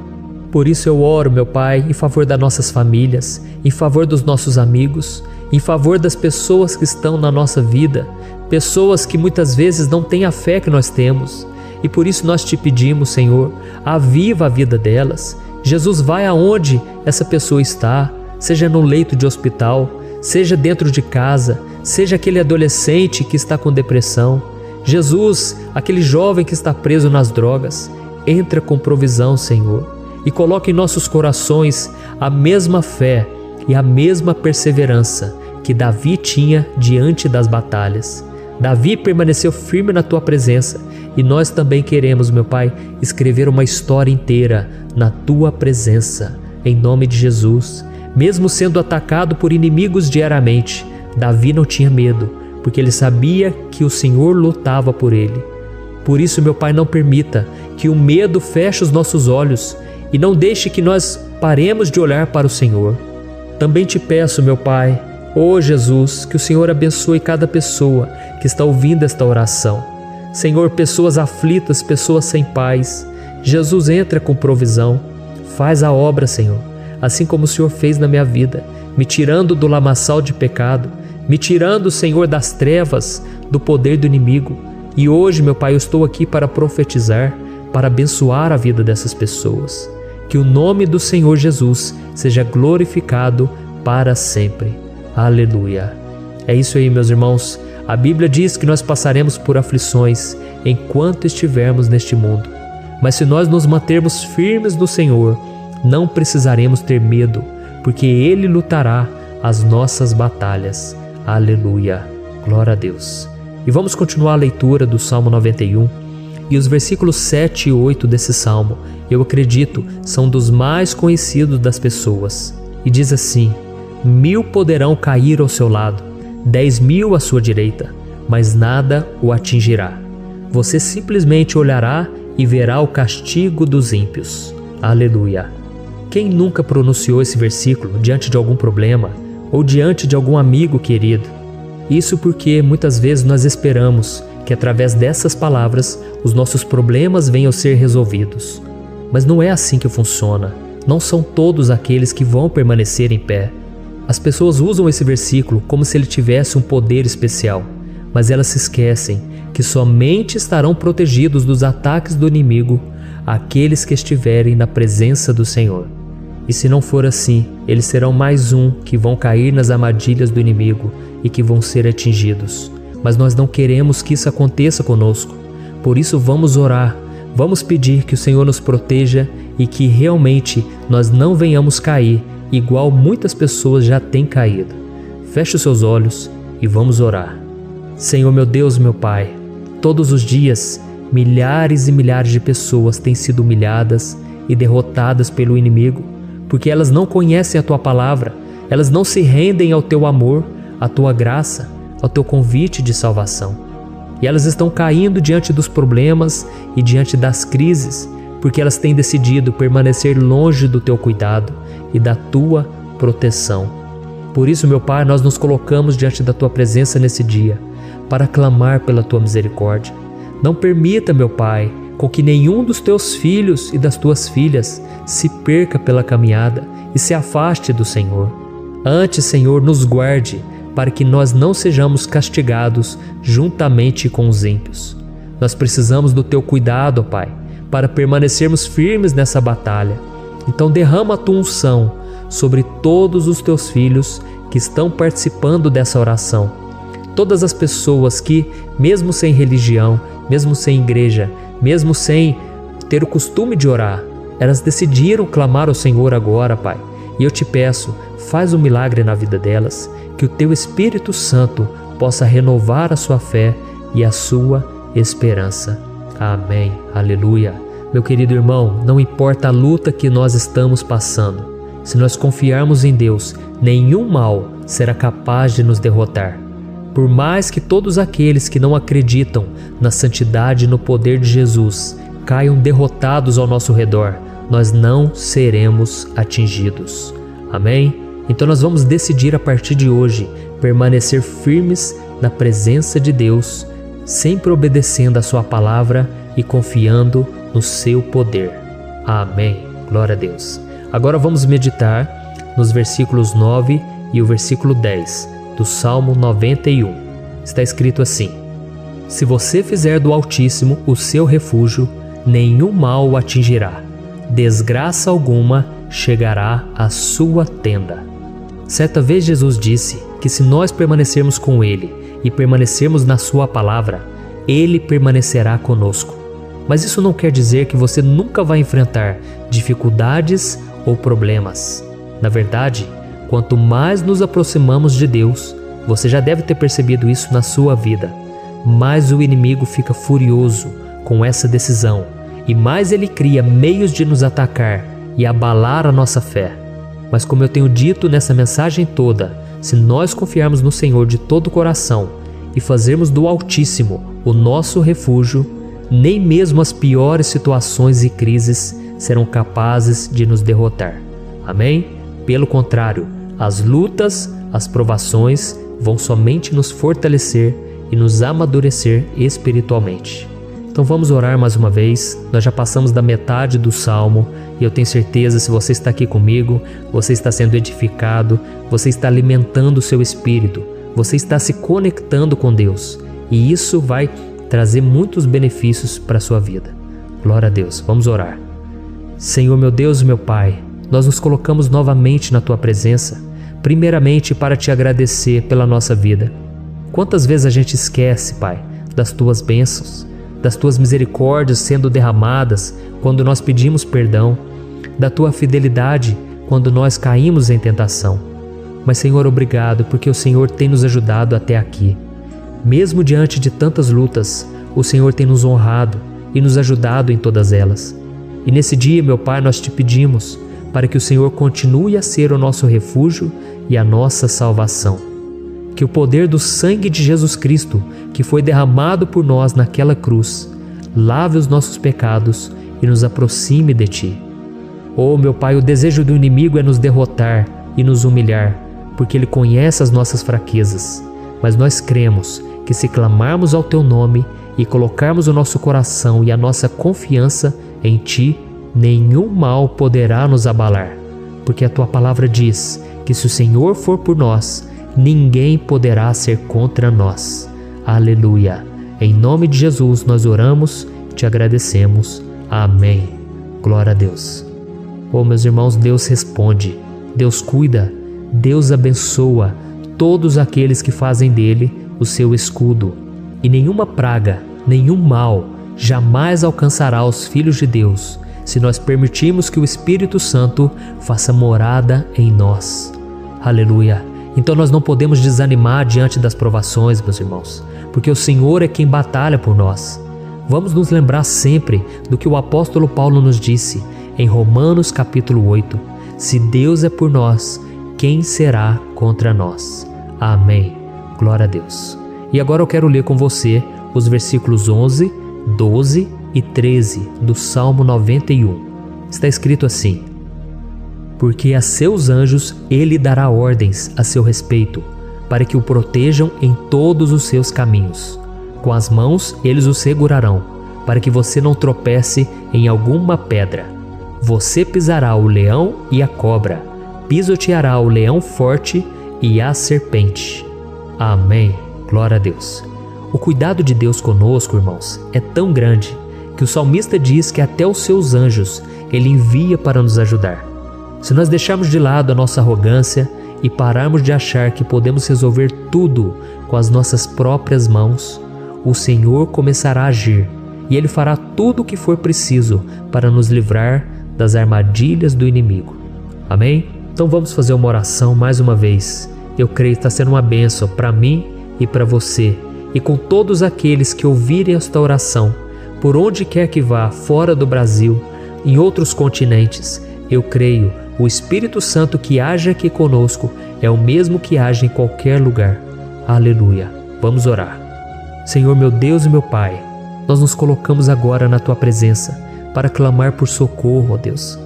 A: Por isso eu oro, meu Pai, em favor das nossas famílias, em favor dos nossos amigos, em favor das pessoas que estão na nossa vida, pessoas que muitas vezes não têm a fé que nós temos. E por isso nós te pedimos, Senhor, aviva a vida delas. Jesus, vai aonde essa pessoa está, seja no leito de hospital, seja dentro de casa, seja aquele adolescente que está com depressão. Jesus, aquele jovem que está preso nas drogas, entra com provisão, Senhor, e coloca em nossos corações a mesma fé e a mesma perseverança que Davi tinha diante das batalhas. Davi permaneceu firme na tua presença e nós também queremos, meu Pai, escrever uma história inteira na tua presença, em nome de Jesus. Mesmo sendo atacado por inimigos diariamente, Davi não tinha medo, porque ele sabia que o Senhor lutava por ele. Por isso, meu Pai, não permita que o medo feche os nossos olhos e não deixe que nós paremos de olhar para o Senhor. Também te peço, meu Pai, ó Jesus, que o Senhor abençoe cada pessoa que está ouvindo esta oração. Senhor, pessoas aflitas, pessoas sem paz. Jesus, entra com provisão. Faz a obra, Senhor, assim como o Senhor fez na minha vida, me tirando do lamaçal de pecado, me tirando, Senhor, das trevas, do poder do inimigo. E hoje, meu Pai, eu estou aqui para profetizar, para abençoar a vida dessas pessoas. Que o nome do Senhor Jesus seja glorificado para sempre. Aleluia. É isso aí, meus irmãos. A Bíblia diz que nós passaremos por aflições enquanto estivermos neste mundo. Mas se nós nos mantermos firmes no Senhor, não precisaremos ter medo, porque Ele lutará as nossas batalhas. Aleluia. Glória a Deus. E vamos continuar a leitura do Salmo 91. E os versículos 7 e 8 desse salmo, eu acredito, são dos mais conhecidos das pessoas. E diz assim: 1000 poderão cair ao seu lado, 10.000 à sua direita, mas nada o atingirá. Você simplesmente olhará e verá o castigo dos ímpios. Aleluia. Quem nunca pronunciou esse versículo diante de algum problema ou diante de algum amigo querido? Isso porque muitas vezes nós esperamos que através dessas palavras os nossos problemas venham a ser resolvidos. Mas não é assim que funciona. Não são todos aqueles que vão permanecer em pé. As pessoas usam esse versículo como se ele tivesse um poder especial, mas elas se esquecem que somente estarão protegidos dos ataques do inimigo aqueles que estiverem na presença do Senhor. E se não for assim, eles serão mais um que vão cair nas armadilhas do inimigo e que vão ser atingidos. Mas nós não queremos que isso aconteça conosco. Por isso vamos orar, vamos pedir que o Senhor nos proteja e que realmente nós não venhamos cair igual muitas pessoas já têm caído. Feche os seus olhos e vamos orar. Senhor, meu Deus, meu Pai, todos os dias milhares e milhares de pessoas têm sido humilhadas e derrotadas pelo inimigo, porque elas não conhecem a Tua palavra, elas não se rendem ao Teu amor, à Tua graça, ao Teu convite de salvação. E elas estão caindo diante dos problemas e diante das crises, porque elas têm decidido permanecer longe do Teu cuidado e da Tua proteção. Por isso, meu Pai, nós nos colocamos diante da Tua presença nesse dia, para clamar pela Tua misericórdia. Não permita, meu Pai, com que nenhum dos Teus filhos e das Tuas filhas se perca pela caminhada e se afaste do Senhor. Antes, Senhor, nos guarde, para que nós não sejamos castigados juntamente com os ímpios. Nós precisamos do Teu cuidado, ó Pai, para permanecermos firmes nessa batalha. Então derrama a Tua unção sobre todos os Teus filhos que estão participando dessa oração. Todas as pessoas que, mesmo sem religião, mesmo sem igreja, mesmo sem ter o costume de orar, elas decidiram clamar ao Senhor agora, Pai. E eu te peço, faz um milagre na vida delas, que o Teu Espírito Santo possa renovar a sua fé e a sua esperança. Amém. Aleluia. Meu querido irmão, não importa a luta que nós estamos passando, se nós confiarmos em Deus, nenhum mal será capaz de nos derrotar. Por mais que todos aqueles que não acreditam na santidade e no poder de Jesus caiam derrotados ao nosso redor, nós não seremos atingidos. Amém? Então nós vamos decidir a partir de hoje permanecer firmes na presença de Deus, sempre obedecendo a sua palavra e confiando no seu poder. Amém. Glória a Deus. Agora vamos meditar nos versículos 9 e o versículo 10 do Salmo 91. Está escrito assim: Se você fizer do Altíssimo o seu refúgio, nenhum mal o atingirá, desgraça alguma chegará à sua tenda. Certa vez Jesus disse que se nós permanecermos com Ele e permanecermos na sua palavra, Ele permanecerá conosco. Mas isso não quer dizer que você nunca vai enfrentar dificuldades ou problemas. Na verdade, quanto mais nos aproximamos de Deus, você já deve ter percebido isso na sua vida, mais o inimigo fica furioso com essa decisão e mais ele cria meios de nos atacar e abalar a nossa fé. Mas como eu tenho dito nessa mensagem toda, se nós confiarmos no Senhor de todo o coração e fazermos do Altíssimo o nosso refúgio, nem mesmo as piores situações e crises serão capazes de nos derrotar. Amém? Pelo contrário, as lutas, as provações vão somente nos fortalecer e nos amadurecer espiritualmente. Então vamos orar mais uma vez. Nós já passamos da metade do Salmo e eu tenho certeza, se você está aqui comigo, você está sendo edificado, você está alimentando o seu espírito, você está se conectando com Deus e isso vai trazer muitos benefícios para a sua vida. Glória a Deus. Vamos orar. Senhor, meu Deus e meu Pai, nós nos colocamos novamente na Tua presença, primeiramente para Te agradecer pela nossa vida. Quantas vezes a gente esquece, Pai, das Tuas bênçãos, das Tuas misericórdias sendo derramadas quando nós pedimos perdão, da Tua fidelidade quando nós caímos em tentação. Mas, Senhor, obrigado, porque o Senhor tem nos ajudado até aqui. Mesmo diante de tantas lutas, o Senhor tem nos honrado e nos ajudado em todas elas. E nesse dia, meu Pai, nós Te pedimos para que o Senhor continue a ser o nosso refúgio e a nossa salvação. Que o poder do sangue de Jesus Cristo, que foi derramado por nós naquela cruz, lave os nossos pecados e nos aproxime de Ti. Oh, meu Pai, o desejo do inimigo é nos derrotar e nos humilhar, porque ele conhece as nossas fraquezas. Mas nós cremos que se clamarmos ao Teu nome e colocarmos o nosso coração e a nossa confiança em Ti, nenhum mal poderá nos abalar, porque a Tua palavra diz que se o Senhor for por nós, ninguém poderá ser contra nós. Aleluia! Em nome de Jesus nós oramos e Te agradecemos. Amém. Glória a Deus. Oh, meus irmãos, Deus responde, Deus cuida, Deus abençoa todos aqueles que fazem dele o seu escudo. E nenhuma praga, nenhum mal jamais alcançará os filhos de Deus, se nós permitirmos que o Espírito Santo faça morada em nós. Aleluia! Então nós não podemos desanimar diante das provações, meus irmãos, porque o Senhor é quem batalha por nós. Vamos nos lembrar sempre do que o apóstolo Paulo nos disse em Romanos capítulo 8. Se Deus é por nós, quem será contra nós? Amém. Glória a Deus. E agora eu quero ler com você os versículos 11, 12 e 13 do Salmo 91. Está escrito assim: Porque a seus anjos ele dará ordens a seu respeito, para que o protejam em todos os seus caminhos. Com as mãos eles o segurarão, para que você não tropece em alguma pedra. Você pisará o leão e a cobra, pisoteará o leão forte e a serpente. Amém. Glória a Deus. O cuidado de Deus conosco, irmãos, é tão grande que o salmista diz que até os seus anjos ele envia para nos ajudar. Se nós deixarmos de lado a nossa arrogância e pararmos de achar que podemos resolver tudo com as nossas próprias mãos, o Senhor começará a agir e Ele fará tudo o que for preciso para nos livrar das armadilhas do inimigo. Amém? Então vamos fazer uma oração mais uma vez. Eu creio que está sendo uma bênção para mim e para você. e com todos aqueles que ouvirem esta oração, por onde quer que vá, fora do Brasil, em outros continentes. Eu creio, o Espírito Santo que age aqui conosco é o mesmo que age em qualquer lugar. Aleluia. Vamos orar. Senhor, meu Deus e meu Pai, nós nos colocamos agora na Tua presença para clamar por socorro, ó Deus.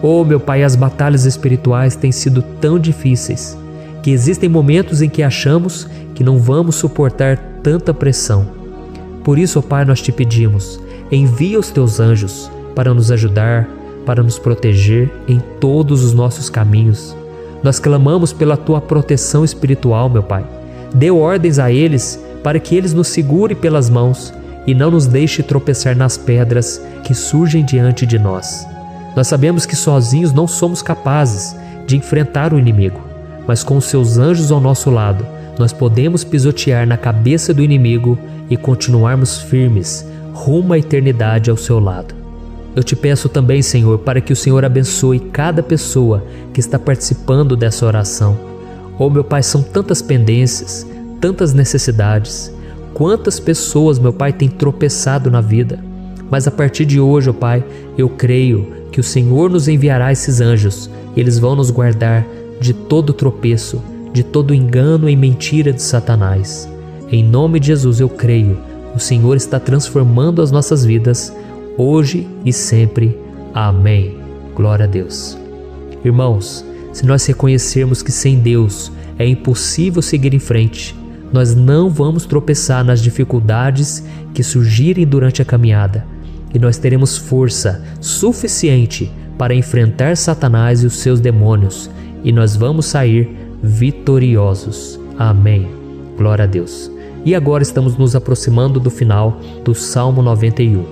A: Oh, meu Pai, as batalhas espirituais têm sido tão difíceis que existem momentos em que achamos que não vamos suportar tanta pressão. Por isso, ó Pai, nós te pedimos, envia os Teus anjos para nos ajudar, para nos proteger em todos os nossos caminhos. Nós clamamos pela Tua proteção espiritual, meu Pai. Dê ordens a eles para que eles nos segurem pelas mãos e não nos deixe tropeçar nas pedras que surgem diante de nós. Nós sabemos que sozinhos não somos capazes de enfrentar o inimigo, mas com os Seus anjos ao nosso lado, nós podemos pisotear na cabeça do inimigo e continuarmos firmes rumo à eternidade ao Seu lado. Eu te peço também, Senhor, para que o Senhor abençoe cada pessoa que está participando dessa oração. Oh, meu Pai, são tantas pendências, tantas necessidades. Quantas pessoas, meu Pai, têm tropeçado na vida. Mas a partir de hoje, ó Pai, eu creio que o Senhor nos enviará esses anjos. Eles vão nos guardar de todo tropeço, de todo engano e mentira de Satanás. Em nome de Jesus eu creio, o Senhor está transformando as nossas vidas, hoje e sempre. Amém. Glória a Deus. Irmãos, se nós reconhecermos que sem Deus é impossível seguir em frente, nós não vamos tropeçar nas dificuldades que surgirem durante a caminhada, e nós teremos força suficiente para enfrentar Satanás e os seus demônios, e nós vamos sair vitoriosos. Amém. Glória a Deus. E agora estamos nos aproximando do final do Salmo 91.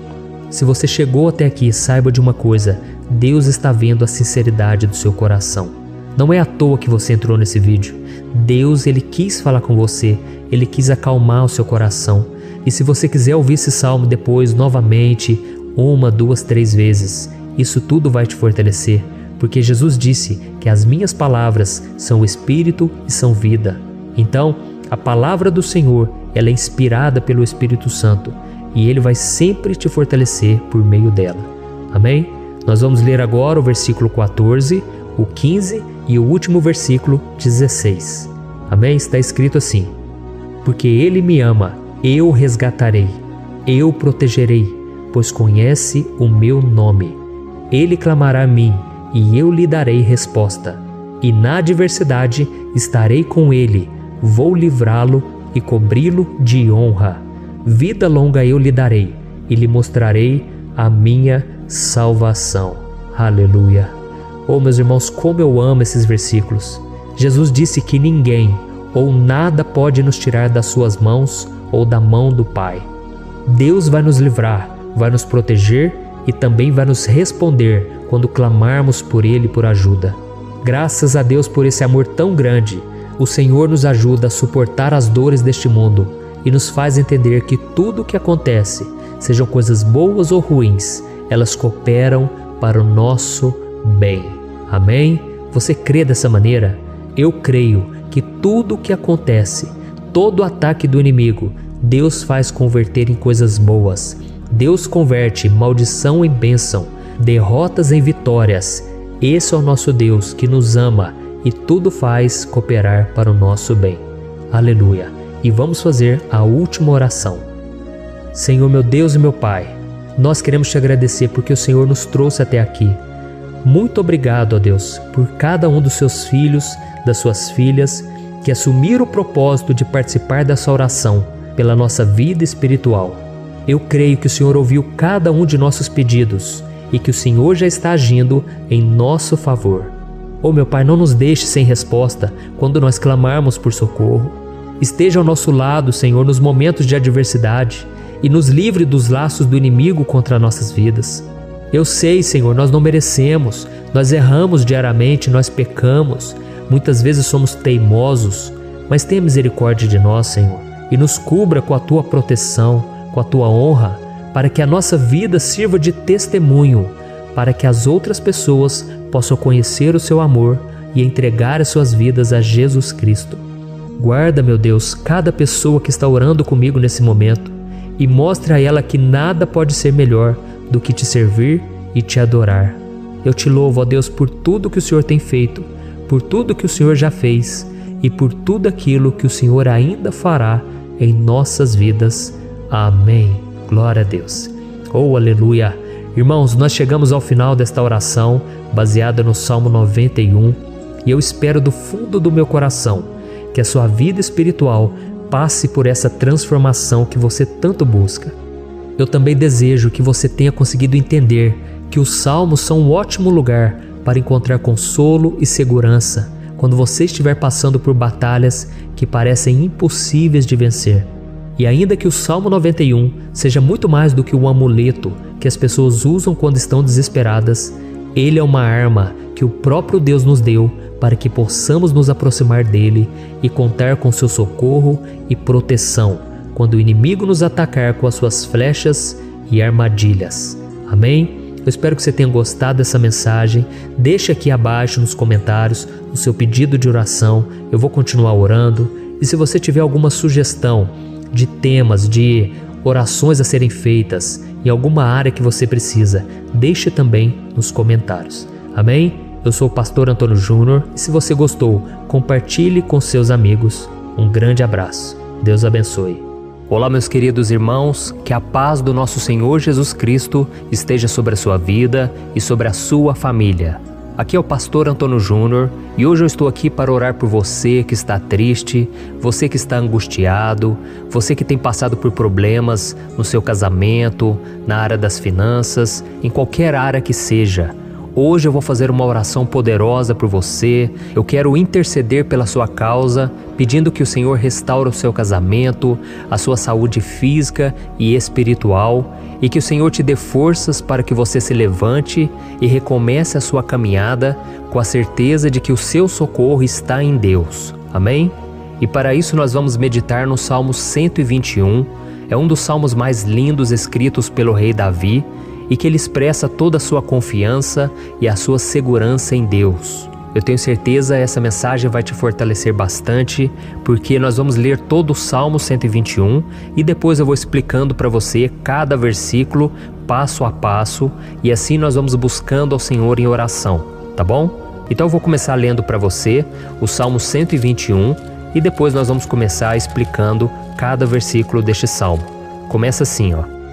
A: Se você chegou até aqui, saiba de uma coisa: Deus está vendo a sinceridade do seu coração. Não é à toa que você entrou nesse vídeo. Deus, Ele quis falar com você, Ele quis acalmar o seu coração. E se você quiser ouvir esse salmo depois, novamente, 1, 2, 3 vezes, isso tudo vai te fortalecer, porque Jesus disse que as minhas palavras são espírito e são vida. Então, a palavra do Senhor, ela é inspirada pelo Espírito Santo, e Ele vai sempre te fortalecer por meio dela. Amém? Nós vamos ler agora o versículo 14, o 15 e o último versículo 16. Amém? Está escrito assim: porque Ele me ama, eu o resgatarei, eu o protegerei, pois conhece o meu nome. Ele clamará a mim, e eu lhe darei resposta. E na adversidade estarei com ele, vou livrá-lo e cobri-lo de honra. Vida longa eu lhe darei, e lhe mostrarei a minha salvação. Aleluia. Oh, meus irmãos, como eu amo esses versículos. Jesus disse que ninguém ou nada pode nos tirar das suas mãos ou da mão do Pai. Deus vai nos livrar, vai nos proteger e também vai nos responder quando clamarmos por Ele por ajuda. Graças a Deus por esse amor tão grande, o Senhor nos ajuda a suportar as dores deste mundo e nos faz entender que tudo o que acontece, sejam coisas boas ou ruins, elas cooperam para o nosso bem. Amém? Você crê dessa maneira? Eu creio que tudo o que acontece, todo ataque do inimigo, Deus faz converter em coisas boas. Deus converte maldição em bênção, derrotas em vitórias. Esse é o nosso Deus que nos ama e tudo faz cooperar para o nosso bem. Aleluia! E vamos fazer a última oração. Senhor, meu Deus e meu Pai, nós queremos te agradecer porque o Senhor nos trouxe até aqui. Muito obrigado, ó Deus, por cada um dos seus filhos, das suas filhas, que assumiram o propósito de participar dessa oração pela nossa vida espiritual. Eu creio que o Senhor ouviu cada um de nossos pedidos e que o Senhor já está agindo em nosso favor. Oh, meu Pai, não nos deixe sem resposta quando nós clamarmos por socorro. Esteja ao nosso lado, Senhor, nos momentos de adversidade e nos livre dos laços do inimigo contra nossas vidas. Eu sei, Senhor, nós não merecemos, nós erramos diariamente, nós pecamos, muitas vezes somos teimosos, mas tenha misericórdia de nós, Senhor, e nos cubra com a Tua proteção, com a Tua honra, para que a nossa vida sirva de testemunho, para que as outras pessoas possam conhecer o Seu amor e entregar as suas vidas a Jesus Cristo. Guarda, meu Deus, cada pessoa que está orando comigo nesse momento e mostre a ela que nada pode ser melhor do que te servir e te adorar. Eu te louvo, ó Deus, por tudo que o Senhor tem feito, por tudo que o Senhor já fez e por tudo aquilo que o Senhor ainda fará em nossas vidas. Amém. Glória a Deus. Oh, aleluia. Irmãos, nós chegamos ao final desta oração baseada no Salmo 91 e eu espero do fundo do meu coração que a sua vida espiritual passe por essa transformação que você tanto busca. Eu também desejo que você tenha conseguido entender que os salmos são um ótimo lugar para encontrar consolo e segurança quando você estiver passando por batalhas que parecem impossíveis de vencer. E ainda que o Salmo 91 seja muito mais do que um amuleto que as pessoas usam quando estão desesperadas, ele é uma arma que o próprio Deus nos deu para que possamos nos aproximar dele e contar com seu socorro e proteção quando o inimigo nos atacar com as suas flechas e armadilhas. Amém? Eu espero que você tenha gostado dessa mensagem. Deixe aqui abaixo nos comentários o seu pedido de oração. Eu vou continuar orando. E se você tiver alguma sugestão de temas, de orações a serem feitas em alguma área que você precisa, deixe também nos comentários. Amém? Eu sou o pastor Antônio Júnior e se você gostou, compartilhe com seus amigos. Um grande abraço. Deus abençoe. Olá, meus queridos irmãos, que a paz do nosso Senhor Jesus Cristo esteja sobre a sua vida e sobre a sua família. Aqui é o pastor Antônio Júnior e hoje eu estou aqui para orar por você que está triste, você que está angustiado, você que tem passado por problemas no seu casamento, na área das finanças, em qualquer área que seja. Hoje eu vou fazer uma oração poderosa por você. Eu quero interceder pela sua causa, pedindo que o Senhor restaure o seu casamento, a sua saúde física e espiritual, e que o Senhor te dê forças para que você se levante e recomece a sua caminhada com a certeza de que o seu socorro está em Deus. Amém? E para isso nós vamos meditar no Salmo 121. É um dos salmos mais lindos escritos pelo rei Davi, e que ele expressa toda a sua confiança e a sua segurança em Deus. Eu tenho certeza essa mensagem vai te fortalecer bastante, porque nós vamos ler todo o Salmo 121 e depois eu vou explicando para você cada versículo, passo a passo, e assim nós vamos buscando ao Senhor em oração, tá bom? Então eu vou começar lendo para você o Salmo 121 e depois nós vamos começar explicando cada versículo deste salmo. Começa assim, ó.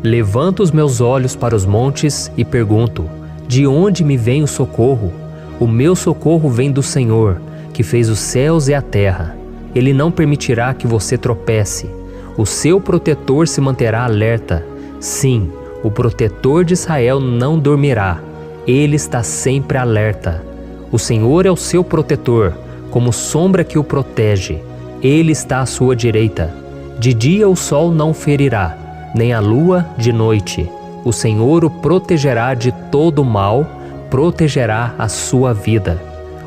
A: Levanto os meus olhos para os montes e pergunto: de onde me vem o socorro? O meu socorro vem do Senhor, que fez os céus e a terra. Ele não permitirá que você tropece. O seu protetor se manterá alerta. Sim, o protetor de Israel não dormirá. Ele está sempre alerta. O Senhor é o seu protetor, como sombra que o protege. Ele está à sua direita. De dia o sol não ferirá, nem a lua de noite. O Senhor o protegerá de todo mal, protegerá a sua vida.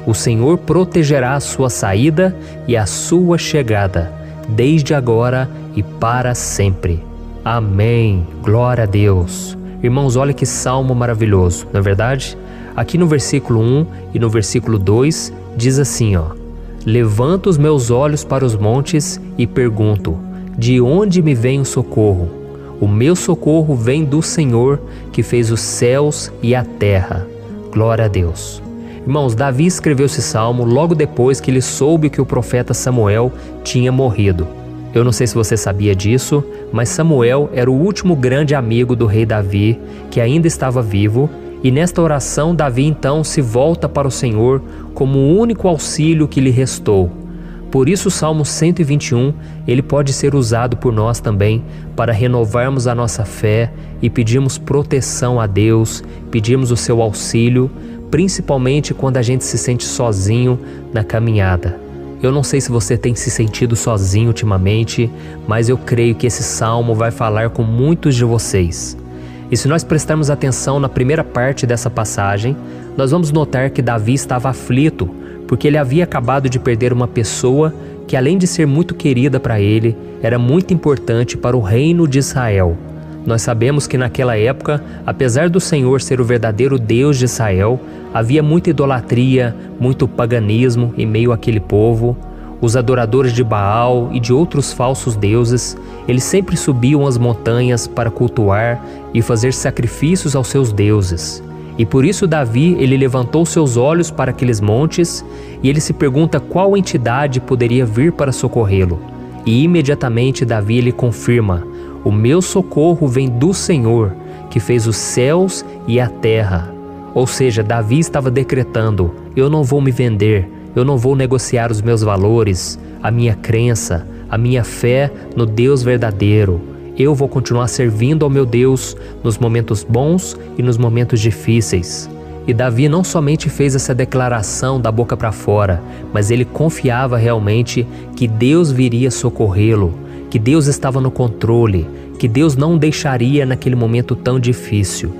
A: O Senhor protegerá a sua saída e a sua chegada, desde agora e para sempre. Amém. Glória a Deus. Irmãos, olha que salmo maravilhoso, não é verdade? Aqui no versículo 1 e no versículo 2 diz assim, ó: Levanto os meus olhos para os montes e pergunto: de onde me vem o socorro? O meu socorro vem do Senhor, que fez os céus e a terra. Glória a Deus. Irmãos, Davi escreveu esse salmo logo depois que ele soube que o profeta Samuel tinha morrido. Eu não sei se você sabia disso, mas Samuel era o último grande amigo do rei Davi, que ainda estava vivo, e nesta oração Davi então se volta para o Senhor como o único auxílio que lhe restou. Por isso o Salmo 121, ele pode ser usado por nós também para renovarmos a nossa fé e pedirmos proteção a Deus, pedirmos o seu auxílio, principalmente quando a gente se sente sozinho na caminhada. Eu não sei se você tem se sentido sozinho ultimamente, mas eu creio que esse salmo vai falar com muitos de vocês. E se nós prestarmos atenção na primeira parte dessa passagem, nós vamos notar que Davi estava aflito, porque ele havia acabado de perder uma pessoa que, além de ser muito querida para ele, era muito importante para o reino de Israel. Nós sabemos que naquela época, apesar do Senhor ser o verdadeiro Deus de Israel, havia muita idolatria, muito paganismo em meio àquele povo. Os adoradores de Baal e de outros falsos deuses, eles sempre subiam as montanhas para cultuar e fazer sacrifícios aos seus deuses. E por isso Davi, ele levantou seus olhos para aqueles montes e ele se pergunta qual entidade poderia vir para socorrê-lo. E imediatamente Davi ele confirma: o meu socorro vem do Senhor, que fez os céus e a terra. Ou seja, Davi estava decretando: eu não vou me vender, eu não vou negociar os meus valores, a minha crença, a minha fé no Deus verdadeiro. Eu vou continuar servindo ao meu Deus nos momentos bons e nos momentos difíceis. E Davi não somente fez essa declaração da boca para fora, mas ele confiava realmente que Deus viria socorrê-lo, que Deus estava no controle, que Deus não o deixaria naquele momento tão difícil.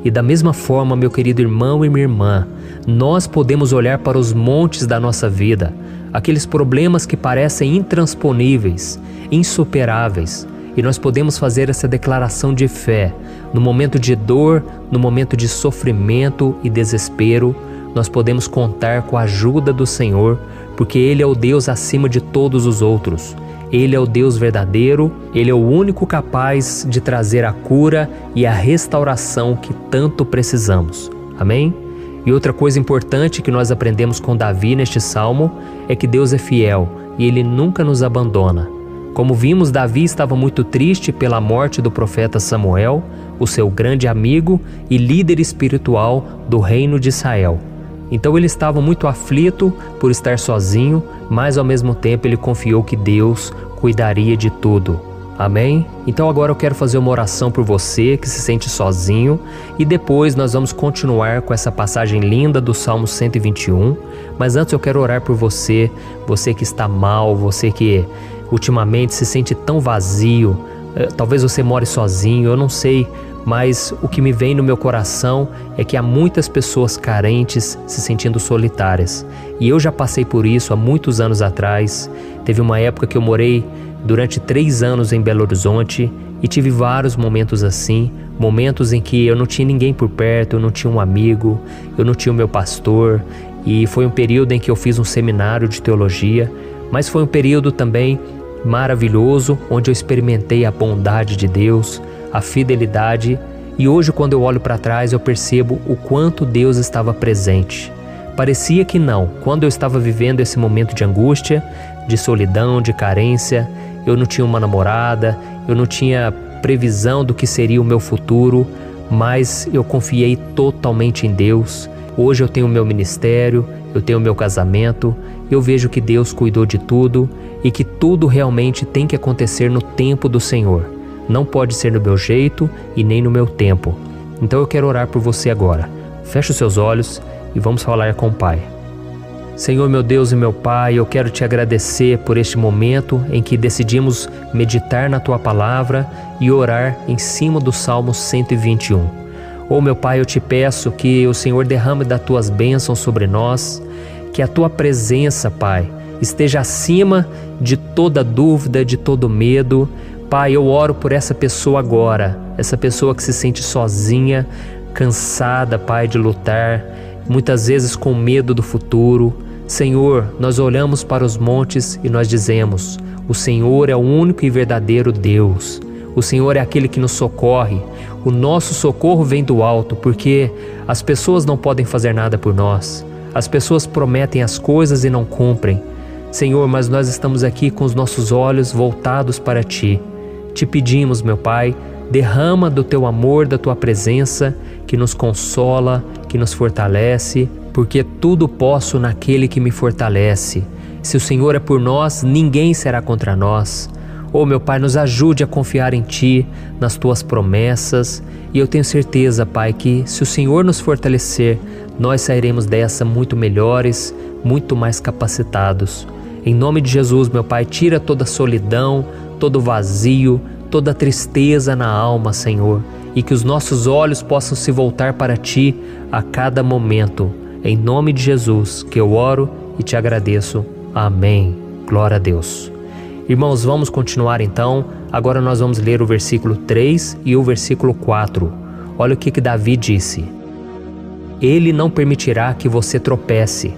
A: E da mesma forma, meu querido irmão e minha irmã, nós podemos olhar para os montes da nossa vida, aqueles problemas que parecem intransponíveis, insuperáveis, e nós podemos fazer essa declaração de fé. No momento de dor, no momento de sofrimento e desespero, nós podemos contar com a ajuda do Senhor, porque Ele é o Deus acima de todos os outros. Ele é o Deus verdadeiro, Ele é o único capaz de trazer a cura e a restauração que tanto precisamos. Amém? E outra coisa importante que nós aprendemos com Davi neste salmo é que Deus é fiel e Ele nunca nos abandona. Como vimos, Davi estava muito triste pela morte do profeta Samuel, o seu grande amigo e líder espiritual do reino de Israel. Então ele estava muito aflito por estar sozinho, mas ao mesmo tempo ele confiou que Deus cuidaria de tudo. Amém? Então agora eu quero fazer uma oração por você que se sente sozinho e depois nós vamos continuar com essa passagem linda do Salmo 121. Mas antes eu quero orar por você, você que está mal, você que ultimamente se sente tão vazio, talvez você more sozinho, eu não sei, mas o que me vem no meu coração é que há muitas pessoas carentes se sentindo solitárias. E eu já passei por isso há muitos anos atrás. Teve uma época que eu morei durante 3 anos em Belo Horizonte e tive vários momentos assim, momentos em que eu não tinha ninguém por perto, eu não tinha um amigo, eu não tinha o meu pastor, e foi um período em que eu fiz um seminário de teologia, mas foi um período também maravilhoso, onde eu experimentei a bondade de Deus, a fidelidade, e hoje quando eu olho para trás eu percebo o quanto Deus estava presente. Parecia que não, quando eu estava vivendo esse momento de angústia, de solidão, de carência, eu não tinha uma namorada, eu não tinha previsão do que seria o meu futuro, mas eu confiei totalmente em Deus. Hoje eu tenho o meu ministério, eu tenho o meu casamento, eu vejo que Deus cuidou de tudo e que tudo realmente tem que acontecer no tempo do Senhor. Não pode ser no meu jeito e nem no meu tempo. Então eu quero orar por você agora. Feche os seus olhos e vamos falar com o Pai. Senhor, meu Deus e meu Pai, eu quero te agradecer por este momento em que decidimos meditar na Tua Palavra e orar em cima do Salmo 121. Oh, meu Pai, eu te peço que o Senhor derrame das Tuas bênçãos sobre nós, que a Tua presença, Pai, esteja acima de toda dúvida, de todo medo. Pai, eu oro por essa pessoa agora, essa pessoa que se sente sozinha, cansada, Pai, de lutar, muitas vezes com medo do futuro. Senhor, nós olhamos para os montes e nós dizemos: o Senhor é o único e verdadeiro Deus. O Senhor é aquele que nos socorre. O nosso socorro vem do alto, porque as pessoas não podem fazer nada por nós. As pessoas prometem as coisas e não cumprem. Senhor, mas nós estamos aqui com os nossos olhos voltados para Ti. Te pedimos, meu Pai, derrama do Teu amor, da Tua presença, que nos consola, que nos fortalece, porque tudo posso naquele que me fortalece. Se o Senhor é por nós, ninguém será contra nós. Oh, meu Pai, nos ajude a confiar em Ti, nas Tuas promessas, e eu tenho certeza, Pai, que se o Senhor nos fortalecer, nós sairemos dessa muito melhores, muito mais capacitados. Em nome de Jesus, meu Pai, tira toda a solidão, todo o vazio, toda a tristeza na alma, Senhor, e que os nossos olhos possam se voltar para Ti a cada momento. Em nome de Jesus que eu oro e te agradeço. Amém. Glória a Deus. Irmãos, vamos continuar então. Agora nós vamos ler o versículo 3 e o versículo 4. Olha o que Davi disse: Ele não permitirá que você tropece.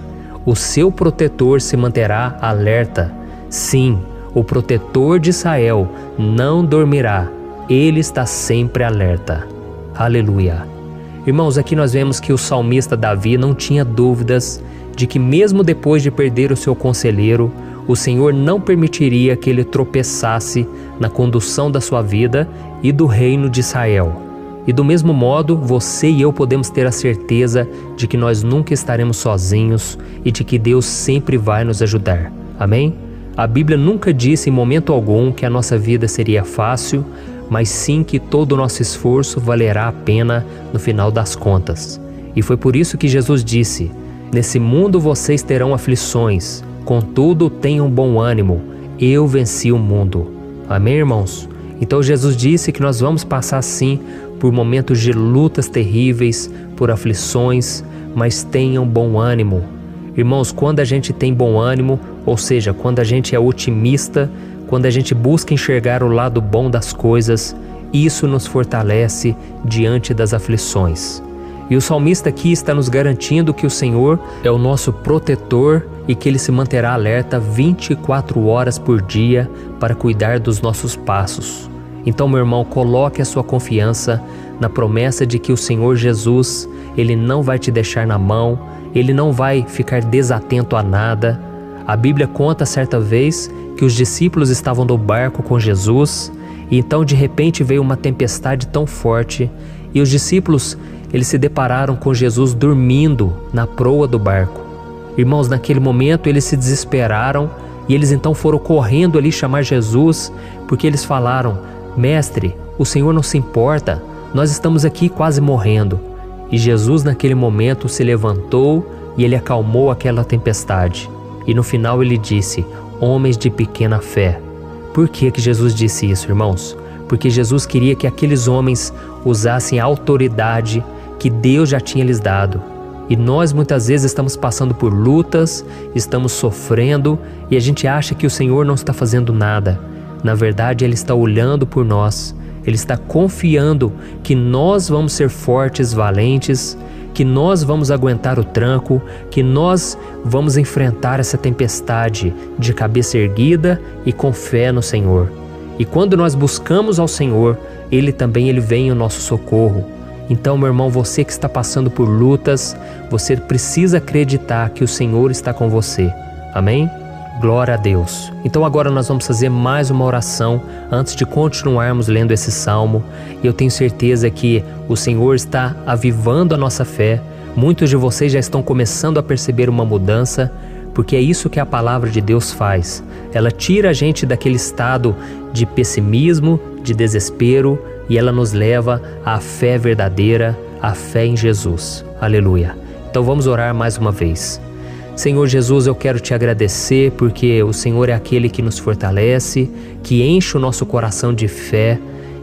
A: O seu protetor se manterá alerta. Sim, o protetor de Israel não dormirá. Ele está sempre alerta. Aleluia. Irmãos, aqui nós vemos que o salmista Davi não tinha dúvidas de que mesmo depois de perder o seu conselheiro, o Senhor não permitiria que ele tropeçasse na condução da sua vida e do reino de Israel. E do mesmo modo, você e eu podemos ter a certeza de que nós nunca estaremos sozinhos e de que Deus sempre vai nos ajudar. Amém? A Bíblia nunca disse em momento algum que a nossa vida seria fácil, mas sim que todo o nosso esforço valerá a pena no final das contas. E foi por isso que Jesus disse: nesse mundo vocês terão aflições, contudo tenham bom ânimo, eu venci o mundo. Amém, irmãos? Então Jesus disse que nós vamos passar sim por momentos de lutas terríveis, por aflições, mas tenham bom ânimo. Irmãos, quando a gente tem bom ânimo, ou seja, quando a gente é otimista, quando a gente busca enxergar o lado bom das coisas, isso nos fortalece diante das aflições. E o salmista aqui está nos garantindo que o Senhor é o nosso protetor e que Ele se manterá alerta 24 horas por dia para cuidar dos nossos passos. Então, meu irmão, coloque a sua confiança na promessa de que o Senhor Jesus, Ele não vai te deixar na mão, Ele não vai ficar desatento a nada. A Bíblia conta certa vez que os discípulos estavam no barco com Jesus e então de repente veio uma tempestade tão forte e os discípulos eles se depararam com Jesus dormindo na proa do barco. Irmãos, naquele momento eles se desesperaram e eles então foram correndo ali chamar Jesus, porque eles falaram: Mestre, o Senhor não se importa, nós estamos aqui quase morrendo. E Jesus naquele momento se levantou e Ele acalmou aquela tempestade. E no final Ele disse: homens de pequena fé. Por que Jesus disse isso, irmãos? Porque Jesus queria que aqueles homens usassem a autoridade que Deus já tinha lhes dado. E nós muitas vezes estamos passando por lutas, estamos sofrendo e a gente acha que o Senhor não está fazendo nada. Na verdade, Ele está olhando por nós, Ele está confiando que nós vamos ser fortes, valentes, que nós vamos aguentar o tranco, que nós vamos enfrentar essa tempestade de cabeça erguida e com fé no Senhor. E quando nós buscamos ao Senhor, Ele vem em nosso socorro. Então, meu irmão, você que está passando por lutas, você precisa acreditar que o Senhor está com você. Amém? Glória a Deus. Então agora nós vamos fazer mais uma oração antes de continuarmos lendo esse salmo. E eu tenho certeza que o Senhor está avivando a nossa fé. Muitos de vocês já estão começando a perceber uma mudança, porque é isso que a palavra de Deus faz. Ela tira a gente daquele estado de pessimismo, de desespero, e ela nos leva à fé verdadeira, à fé em Jesus. Aleluia. Então vamos orar mais uma vez. Senhor Jesus, eu quero te agradecer porque o Senhor é aquele que nos fortalece, que enche o nosso coração de fé.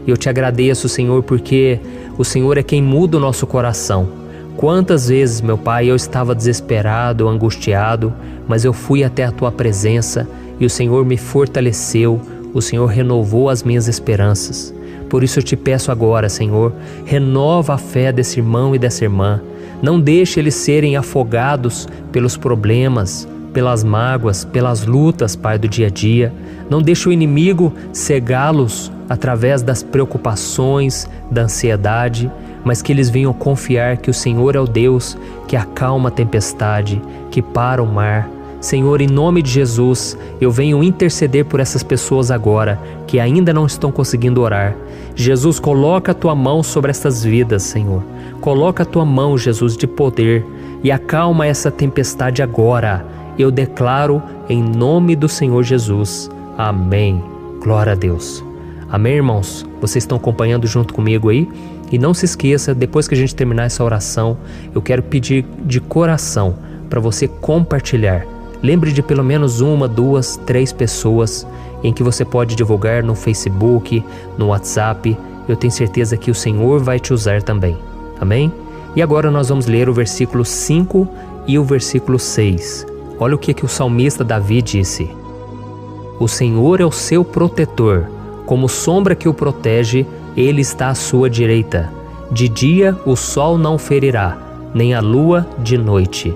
A: E eu te agradeço, Senhor, porque o Senhor é quem muda o nosso coração. Quantas vezes, meu Pai, eu estava desesperado, angustiado, mas eu fui até a Tua presença e o Senhor me fortaleceu, o Senhor renovou as minhas esperanças. Por isso eu te peço agora, Senhor, renova a fé desse irmão e dessa irmã. Não deixe eles serem afogados pelos problemas, pelas mágoas, pelas lutas, Pai, do dia a dia. Não deixe o inimigo cegá-los através das preocupações, da ansiedade, mas que eles venham confiar que o Senhor é o Deus que acalma a tempestade, que para o mar. Senhor, em nome de Jesus, eu venho interceder por essas pessoas agora que ainda não estão conseguindo orar. Jesus, coloca a Tua mão sobre essas vidas, Senhor. Coloca a Tua mão, Jesus, de poder e acalma essa tempestade agora. Eu declaro em nome do Senhor Jesus. Amém. Glória a Deus. Amém, irmãos? Vocês estão acompanhando junto comigo aí? E não se esqueça, depois que a gente terminar essa oração, eu quero pedir de coração para você compartilhar. Lembre de pelo menos 1, 2, 3 pessoas em que você pode divulgar no Facebook, no WhatsApp. Eu tenho certeza que o Senhor vai te usar também. Amém? E agora nós vamos ler o versículo 5 e o versículo 6. Olha o que o salmista Davi disse. O Senhor é o seu protetor, como sombra que o protege, Ele está à sua direita. De dia o sol não ferirá, nem a lua de noite.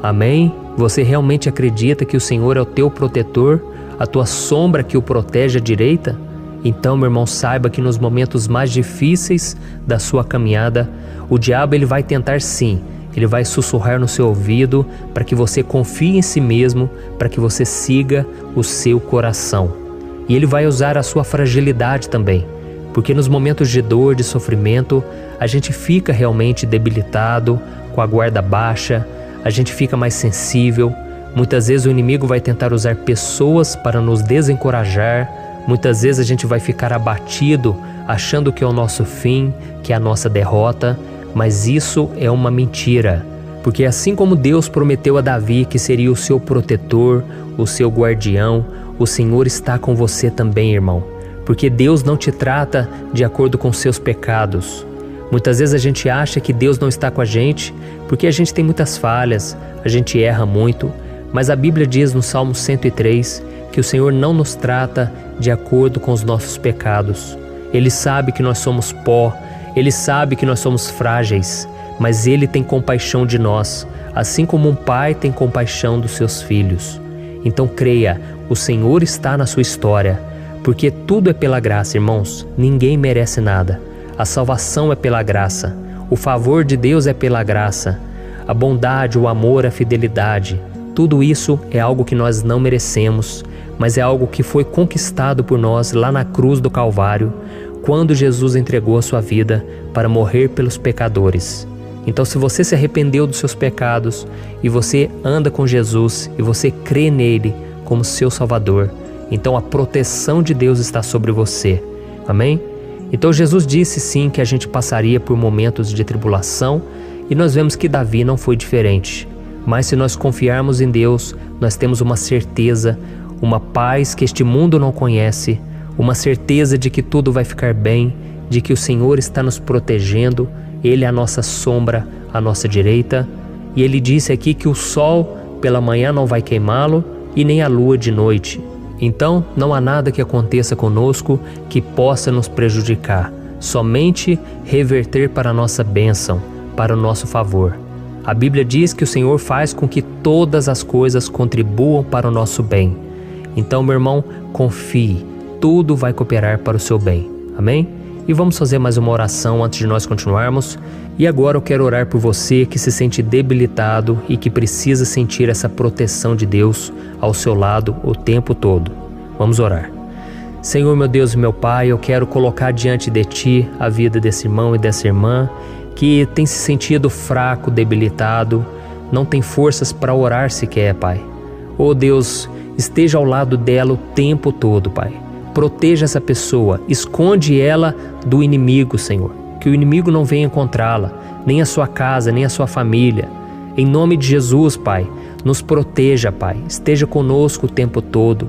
A: Amém Você realmente acredita que o Senhor é o teu protetor, a tua sombra que o protege à direita? Então, meu irmão, saiba que nos momentos mais difíceis da sua caminhada, o diabo ele vai tentar sim, ele vai sussurrar no seu ouvido para que você confie em si mesmo, para que você siga o seu coração. E ele vai usar a sua fragilidade também, porque nos momentos de dor, de sofrimento, a gente fica realmente debilitado, com a guarda baixa, a gente fica mais sensível. Muitas vezes o inimigo vai tentar usar pessoas para nos desencorajar. Muitas vezes a gente vai ficar abatido, achando que é o nosso fim, que é a nossa derrota, mas isso é uma mentira. Porque assim como Deus prometeu a Davi que seria o seu protetor, o seu guardião, o Senhor está com você também, irmão. Porque Deus não te trata de acordo com seus pecados. Muitas vezes a gente acha que Deus não está com a gente porque a gente tem muitas falhas, a gente erra muito, mas a Bíblia diz no Salmo 103 que o Senhor não nos trata de acordo com os nossos pecados. Ele sabe que nós somos pó, Ele sabe que nós somos frágeis, mas Ele tem compaixão de nós, assim como um pai tem compaixão dos seus filhos. Então creia, o Senhor está na sua história, porque tudo é pela graça, irmãos, ninguém merece nada. A salvação é pela graça, o favor de Deus é pela graça, a bondade, o amor, a fidelidade, tudo isso é algo que nós não merecemos, mas é algo que foi conquistado por nós lá na cruz do Calvário, quando Jesus entregou a sua vida para morrer pelos pecadores. Então, se você se arrependeu dos seus pecados e você anda com Jesus e você crê nele como seu Salvador, então a proteção de Deus está sobre você. Amém? Então Jesus disse sim que a gente passaria por momentos de tribulação e nós vemos que Davi não foi diferente. Mas se nós confiarmos em Deus, nós temos uma certeza, uma paz que este mundo não conhece, uma certeza de que tudo vai ficar bem, de que o Senhor está nos protegendo, Ele é a nossa sombra, à nossa direita. E Ele disse aqui que o sol pela manhã não vai queimá-lo e nem a lua de noite. Então, não há nada que aconteça conosco que possa nos prejudicar, somente reverter para a nossa bênção, para o nosso favor. A Bíblia diz que o Senhor faz com que todas as coisas contribuam para o nosso bem. Então, meu irmão, confie, tudo vai cooperar para o seu bem. Amém? E vamos fazer mais uma oração antes de nós continuarmos. E agora eu quero orar por você que se sente debilitado e que precisa sentir essa proteção de Deus ao seu lado o tempo todo. Vamos orar. Senhor, meu Deus e meu Pai, eu quero colocar diante de Ti a vida desse irmão e dessa irmã que tem se sentido fraco, debilitado, não tem forças para orar sequer, Pai. Oh Deus, esteja ao lado dela o tempo todo, Pai. Proteja essa pessoa, esconde ela do inimigo, Senhor. Que o inimigo não venha encontrá-la, nem a sua casa, nem a sua família. Em nome de Jesus, Pai, nos proteja, Pai. Esteja conosco o tempo todo.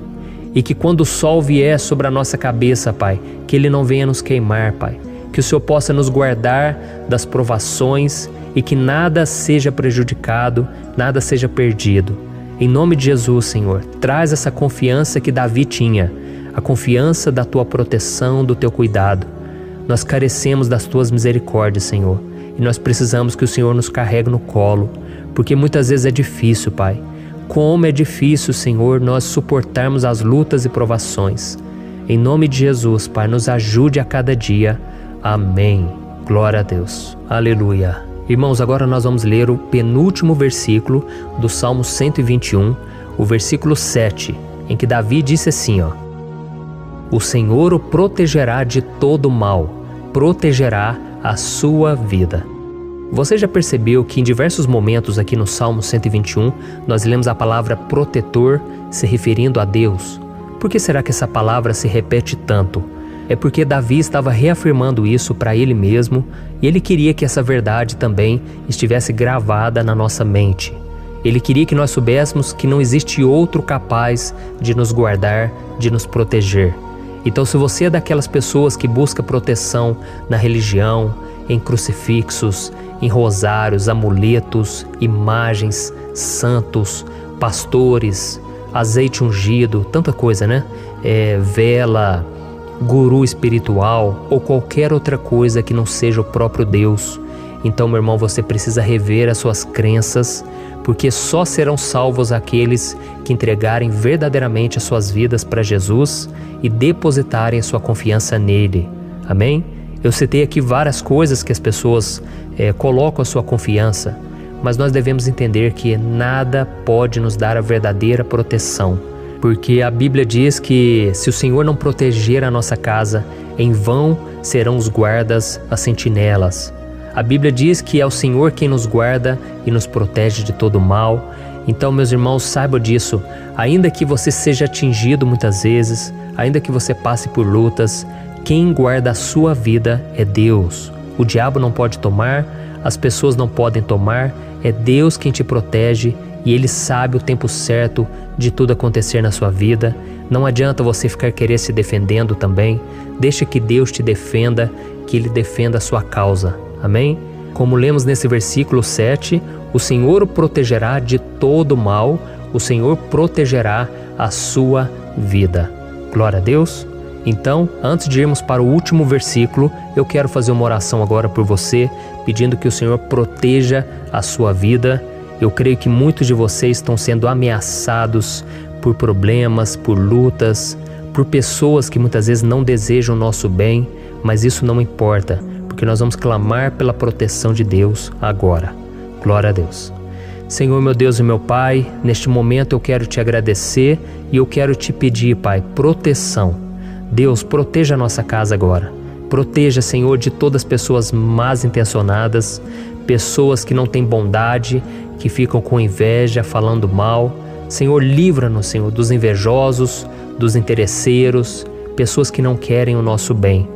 A: E que quando o sol vier sobre a nossa cabeça, Pai, que ele não venha nos queimar, Pai. Que o Senhor possa nos guardar das provações e que nada seja prejudicado, nada seja perdido. Em nome de Jesus, Senhor, traz essa confiança que Davi tinha, a confiança da Tua proteção, do Teu cuidado. Nós carecemos das Tuas misericórdias, Senhor, e nós precisamos que o Senhor nos carregue no colo, porque muitas vezes é difícil, Pai. Como é difícil, Senhor, nós suportarmos as lutas e provações. Em nome de Jesus, Pai, nos ajude a cada dia. Amém. Glória a Deus. Aleluia. Irmãos, agora nós vamos ler o penúltimo versículo do Salmo 121, o versículo 7, em que Davi disse assim, O Senhor o protegerá de todo mal, protegerá a sua vida. Você já percebeu que em diversos momentos aqui no Salmo 121, nós lemos a palavra protetor se referindo a Deus? Por que será que essa palavra se repete tanto? É porque Davi estava reafirmando isso para ele mesmo e ele queria que essa verdade também estivesse gravada na nossa mente. Ele queria que nós soubéssemos que não existe outro capaz de nos guardar, de nos proteger. Então, se você é daquelas pessoas que busca proteção na religião, em crucifixos, em rosários, amuletos, imagens, santos, pastores, azeite ungido, tanta coisa, né? Vela, guru espiritual ou qualquer outra coisa que não seja o próprio Deus, Então, meu irmão, você precisa rever as suas crenças, porque só serão salvos aqueles que entregarem verdadeiramente as suas vidas para Jesus e depositarem a sua confiança nele. Amém? Eu citei aqui várias coisas que as pessoas colocam a sua confiança, mas nós devemos entender que nada pode nos dar a verdadeira proteção, porque a Bíblia diz que se o Senhor não proteger a nossa casa, em vão serão os guardas, as sentinelas. A Bíblia diz que é o Senhor quem nos guarda e nos protege de todo mal. Então, meus irmãos, saibam disso. Ainda que você seja atingido muitas vezes, ainda que você passe por lutas, quem guarda a sua vida é Deus. O diabo não pode tomar, as pessoas não podem tomar, é Deus quem te protege e Ele sabe o tempo certo de tudo acontecer na sua vida. Não adianta você ficar querer se defendendo também. Deixa que Deus te defenda, que Ele defenda a sua causa. Amém? Como lemos nesse versículo 7, o Senhor o protegerá de todo mal, o Senhor protegerá a sua vida. Glória a Deus! Então, antes de irmos para o último versículo, eu quero fazer uma oração agora por você, pedindo que o Senhor proteja a sua vida. Eu creio que muitos de vocês estão sendo ameaçados por problemas, por lutas, por pessoas que muitas vezes não desejam o nosso bem, mas isso não importa, porque nós vamos clamar pela proteção de Deus agora. Glória a Deus. Senhor, meu Deus e meu Pai, neste momento eu quero te agradecer e eu quero te pedir, Pai, proteção. Deus, proteja a nossa casa agora. Proteja, Senhor, de todas as pessoas mal intencionadas, pessoas que não têm bondade, que ficam com inveja, falando mal. Senhor, livra-nos, Senhor, dos invejosos, dos interesseiros, pessoas que não querem o nosso bem.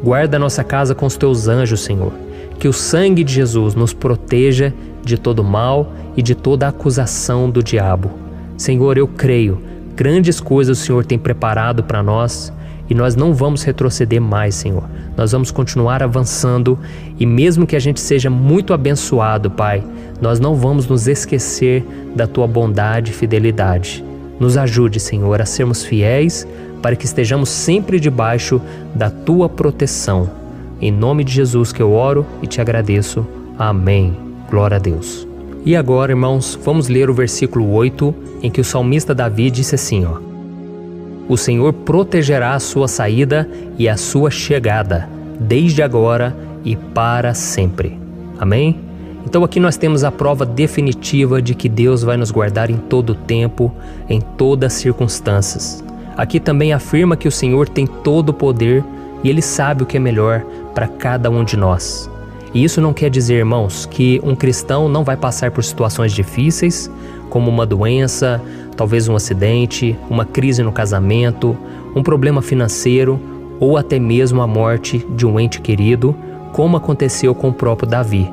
A: Guarda a nossa casa com os teus anjos, Senhor. Que o sangue de Jesus nos proteja de todo mal e de toda acusação do diabo. Senhor, eu creio, grandes coisas o Senhor tem preparado para nós e nós não vamos retroceder mais, Senhor. Nós vamos continuar avançando e mesmo que a gente seja muito abençoado, Pai, nós não vamos nos esquecer da Tua bondade e fidelidade. Nos ajude, Senhor, a sermos fiéis para que estejamos sempre debaixo da Tua proteção. Em nome de Jesus que eu oro e te agradeço. Amém. Glória a Deus. E agora, irmãos, vamos ler o versículo 8, em que o salmista Davi disse assim, O Senhor protegerá a sua saída e a sua chegada, desde agora e para sempre. Amém? Então aqui nós temos a prova definitiva de que Deus vai nos guardar em todo o tempo, em todas as circunstâncias. Aqui também afirma que o Senhor tem todo o poder e Ele sabe o que é melhor para cada um de nós. E isso não quer dizer, irmãos, que um cristão não vai passar por situações difíceis, como uma doença, talvez um acidente, uma crise no casamento, um problema financeiro ou até mesmo a morte de um ente querido, como aconteceu com o próprio Davi.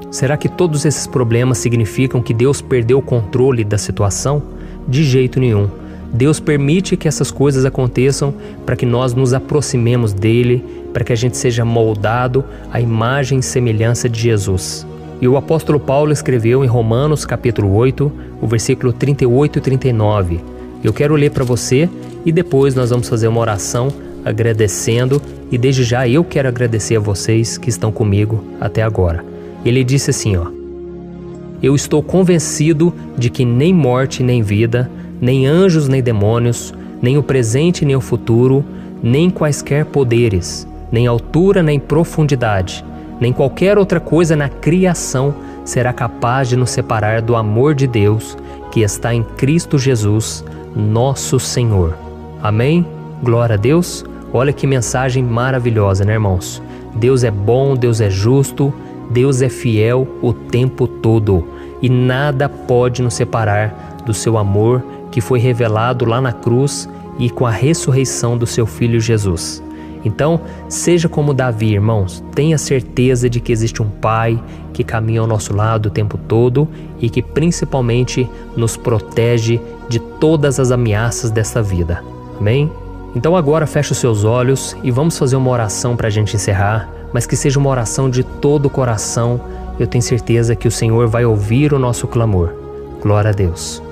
A: Será que todos esses problemas significam que Deus perdeu o controle da situação? De jeito nenhum. Deus permite que essas coisas aconteçam para que nós nos aproximemos dele, para que a gente seja moldado à imagem e semelhança de Jesus. E o apóstolo Paulo escreveu em Romanos capítulo 8, o versículo 38 e 39. Eu quero ler para você e depois nós vamos fazer uma oração agradecendo e desde já eu quero agradecer a vocês que estão comigo até agora. Ele disse assim, Eu estou convencido de que nem morte nem vida, nem anjos nem demônios, nem o presente nem o futuro, nem quaisquer poderes, nem altura nem profundidade, nem qualquer outra coisa na criação será capaz de nos separar do amor de Deus que está em Cristo Jesus, nosso Senhor. Amém? Glória a Deus. Olha que mensagem maravilhosa, né, irmãos? Deus é bom, Deus é justo, Deus é fiel o tempo todo e nada pode nos separar do seu amor que foi revelado lá na cruz e com a ressurreição do seu Filho Jesus. Então, seja como Davi, irmãos, tenha certeza de que existe um Pai que caminha ao nosso lado o tempo todo e que principalmente nos protege de todas as ameaças desta vida. Amém? Então agora feche os seus olhos e vamos fazer uma oração para a gente encerrar, mas que seja uma oração de todo o coração. Eu tenho certeza que o Senhor vai ouvir o nosso clamor. Glória a Deus.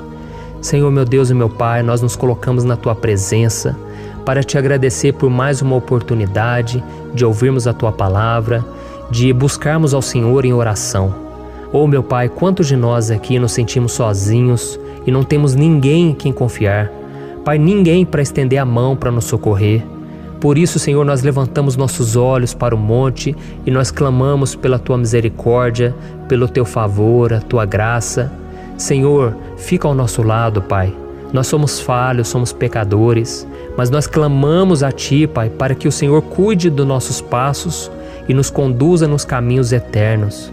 A: Senhor, meu Deus e meu Pai, nós nos colocamos na Tua presença para te agradecer por mais uma oportunidade de ouvirmos a Tua palavra, de buscarmos ao Senhor em oração. Oh, meu Pai, quantos de nós aqui nos sentimos sozinhos e não temos ninguém em quem confiar. Pai, ninguém para estender a mão para nos socorrer. Por isso, Senhor, nós levantamos nossos olhos para o monte e nós clamamos pela Tua misericórdia, pelo Teu favor, a Tua graça. Senhor, fica ao nosso lado, Pai. Nós somos falhos, somos pecadores, mas nós clamamos a Ti, Pai, para que o Senhor cuide dos nossos passos e nos conduza nos caminhos eternos.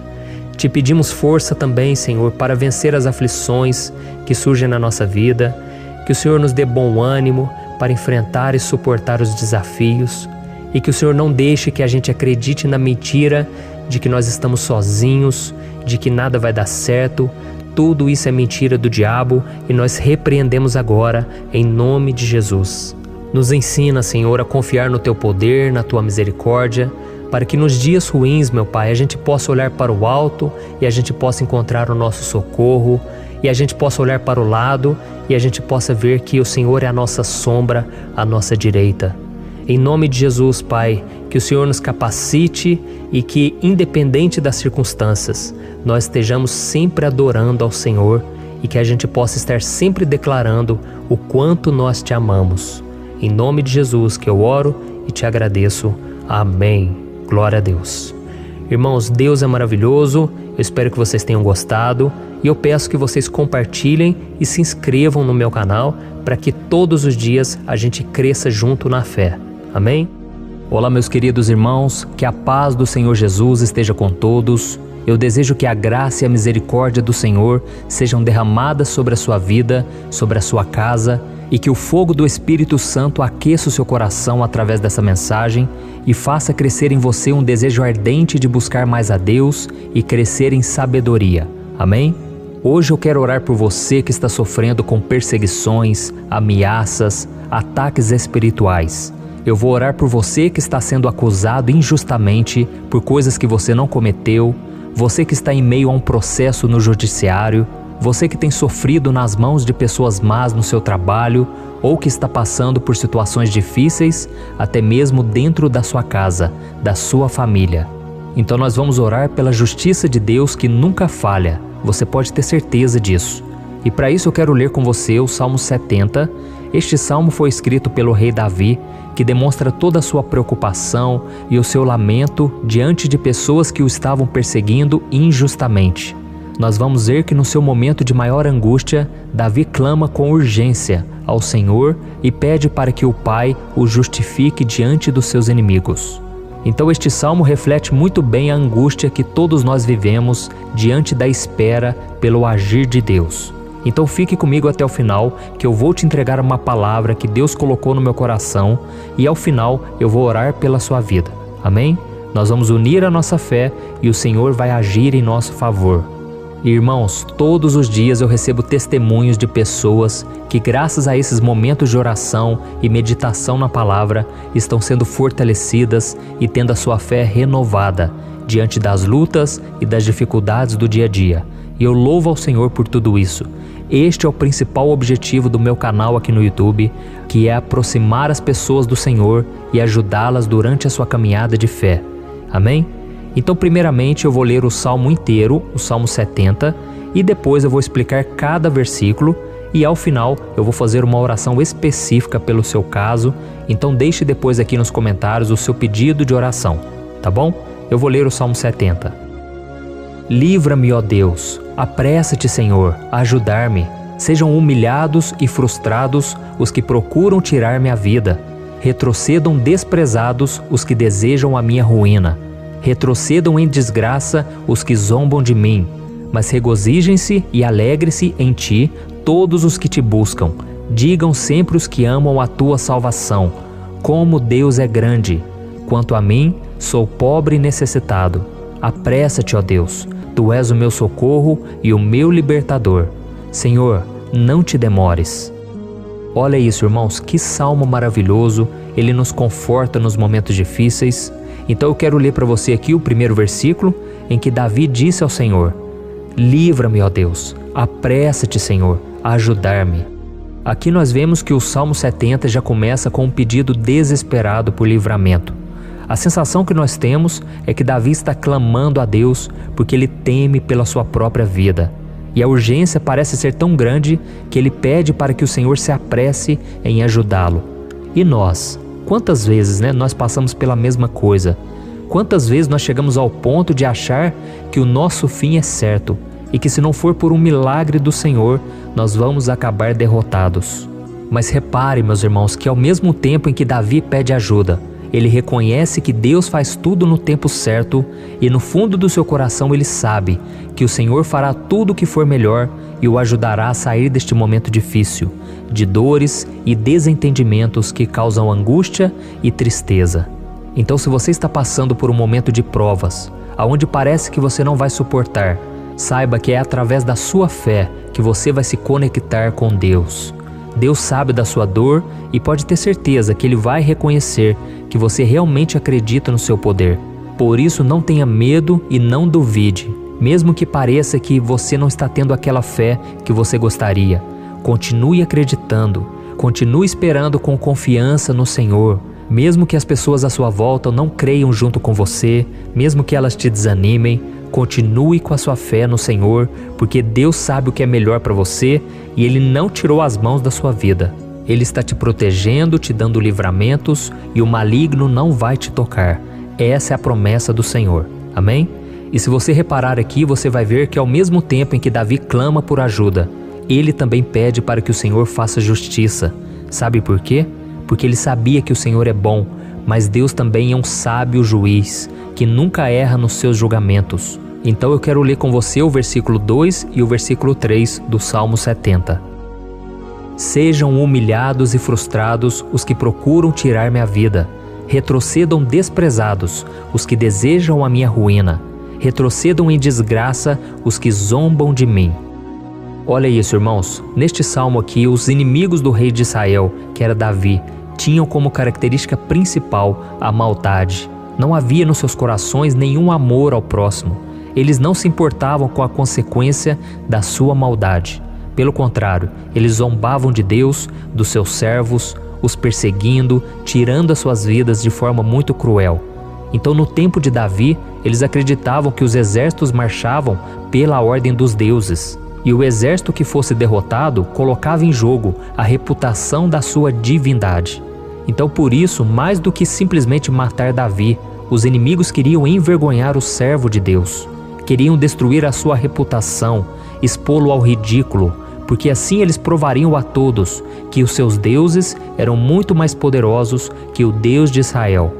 A: Te pedimos força também, Senhor, para vencer as aflições que surgem na nossa vida, que o Senhor nos dê bom ânimo para enfrentar e suportar os desafios e que o Senhor não deixe que a gente acredite na mentira de que nós estamos sozinhos, de que nada vai dar certo. Tudo isso é mentira do diabo e nós repreendemos agora em nome de Jesus. Nos ensina, Senhor, a confiar no Teu poder, na Tua misericórdia, para que nos dias ruins, meu Pai, a gente possa olhar para o alto e a gente possa encontrar o nosso socorro, e a gente possa olhar para o lado e a gente possa ver que o Senhor é a nossa sombra, a nossa direita. Em nome de Jesus, Pai, que o Senhor nos capacite e que, independente das circunstâncias, nós estejamos sempre adorando ao Senhor e que a gente possa estar sempre declarando o quanto nós Te amamos. Em nome de Jesus que eu oro e Te agradeço. Amém. Glória a Deus. Irmãos, Deus é maravilhoso. Eu espero que vocês tenham gostado e eu peço que vocês compartilhem e se inscrevam no meu canal para que todos os dias a gente cresça junto na fé. Amém? Olá, meus queridos irmãos, que a paz do Senhor Jesus esteja com todos. Eu desejo que a graça e a misericórdia do Senhor sejam derramadas sobre a sua vida, sobre a sua casa, e que o fogo do Espírito Santo aqueça o seu coração através dessa mensagem e faça crescer em você um desejo ardente de buscar mais a Deus e crescer em sabedoria. Amém? Hoje eu quero orar por você que está sofrendo com perseguições, ameaças, ataques espirituais. Eu vou orar por você que está sendo acusado injustamente por coisas que você não cometeu, você que está em meio a um processo no judiciário, você que tem sofrido nas mãos de pessoas más no seu trabalho ou que está passando por situações difíceis, até mesmo dentro da sua casa, da sua família. Então nós vamos orar pela justiça de Deus que nunca falha, você pode ter certeza disso. E para isso eu quero ler com você o Salmo 70. Este salmo foi escrito pelo rei Davi, que demonstra toda a sua preocupação e o seu lamento diante de pessoas que o estavam perseguindo injustamente. Nós vamos ver que no seu momento de maior angústia, Davi clama com urgência ao Senhor e pede para que o Pai o justifique diante dos seus inimigos. Então este salmo reflete muito bem a angústia que todos nós vivemos diante da espera pelo agir de Deus. Então fique comigo até o final, que eu vou te entregar uma palavra que Deus colocou no meu coração e ao final eu vou orar pela sua vida. Amém? Nós vamos unir a nossa fé e o Senhor vai agir em nosso favor. Irmãos, todos os dias eu recebo testemunhos de pessoas que, graças a esses momentos de oração e meditação na palavra, estão sendo fortalecidas e tendo a sua fé renovada diante das lutas e das dificuldades do dia a dia. E eu louvo ao Senhor por tudo isso. Este é o principal objetivo do meu canal aqui no YouTube, que é aproximar as pessoas do Senhor e ajudá-las durante a sua caminhada de fé. Amém? Então, primeiramente, eu vou ler o Salmo inteiro, o Salmo 70, e depois eu vou explicar cada versículo e ao final eu vou fazer uma oração específica pelo seu caso. Então deixe depois aqui nos comentários o seu pedido de oração, tá bom? Eu vou ler o Salmo 70. Livra-me, ó Deus, apressa-te, Senhor, a ajudar-me. Sejam humilhados e frustrados os que procuram tirar-me a vida. Retrocedam desprezados os que desejam a minha ruína. Retrocedam em desgraça os que zombam de mim, mas regozijem-se e alegre-se em ti todos os que te buscam. Digam sempre os que amam a tua salvação, como Deus é grande. Quanto a mim, sou pobre e necessitado. Apressa-te, ó Deus, tu és o meu socorro e o meu libertador. Senhor, não te demores. Olha isso, irmãos, que salmo maravilhoso, ele nos conforta nos momentos difíceis. Então eu quero ler para você aqui o primeiro versículo, em que Davi disse ao Senhor: livra-me, ó Deus, apressa-te, Senhor, a ajudar-me. Aqui nós vemos que o Salmo 70 já começa com um pedido desesperado por livramento. A sensação que nós temos é que Davi está clamando a Deus porque ele teme pela sua própria vida. E a urgência parece ser tão grande que ele pede para que o Senhor se apresse em ajudá-lo. E nós? Quantas vezes, nós passamos pela mesma coisa? Quantas vezes nós chegamos ao ponto de achar que o nosso fim é certo e que se não for por um milagre do Senhor, nós vamos acabar derrotados? Mas repare, meus irmãos, que ao mesmo tempo em que Davi pede ajuda, ele reconhece que Deus faz tudo no tempo certo e no fundo do seu coração ele sabe que o Senhor fará tudo o que for melhor e o ajudará a sair deste momento difícil, de dores e desentendimentos que causam angústia e tristeza. Então, se você está passando por um momento de provas, aonde parece que você não vai suportar, saiba que é através da sua fé que você vai se conectar com Deus. Deus sabe da sua dor e pode ter certeza que Ele vai reconhecer que você realmente acredita no seu poder. Por isso, não tenha medo e não duvide, mesmo que pareça que você não está tendo aquela fé que você gostaria. Continue acreditando, continue esperando com confiança no Senhor. Mesmo que as pessoas à sua volta não creiam junto com você, mesmo que elas te desanimem, continue com a sua fé no Senhor, porque Deus sabe o que é melhor para você e Ele não tirou as mãos da sua vida. Ele está te protegendo, te dando livramentos e o maligno não vai te tocar. Essa é a promessa do Senhor. Amém? E se você reparar aqui, você vai ver que ao mesmo tempo em que Davi clama por ajuda, ele também pede para que o Senhor faça justiça. Sabe por quê? Porque ele sabia que o Senhor é bom, mas Deus também é um sábio juiz, que nunca erra nos seus julgamentos. Então eu quero ler com você o versículo 2 e o versículo 3 do Salmo 70. Sejam humilhados e frustrados os que procuram tirar minha vida. Retrocedam desprezados os que desejam a minha ruína. Retrocedam em desgraça os que zombam de mim. Olha isso, irmãos. Neste salmo aqui, os inimigos do rei de Israel, que era Davi, tinham como característica principal a maldade. Não havia nos seus corações nenhum amor ao próximo. Eles não se importavam com a consequência da sua maldade. Pelo contrário, eles zombavam de Deus, dos seus servos, os perseguindo, tirando as suas vidas de forma muito cruel. Então, no tempo de Davi, eles acreditavam que os exércitos marchavam pela ordem dos deuses. E o exército que fosse derrotado colocava em jogo a reputação da sua divindade. Então, por isso, mais do que simplesmente matar Davi, os inimigos queriam envergonhar o servo de Deus. Queriam destruir a sua reputação, expô-lo ao ridículo, porque assim eles provariam a todos que os seus deuses eram muito mais poderosos que o Deus de Israel.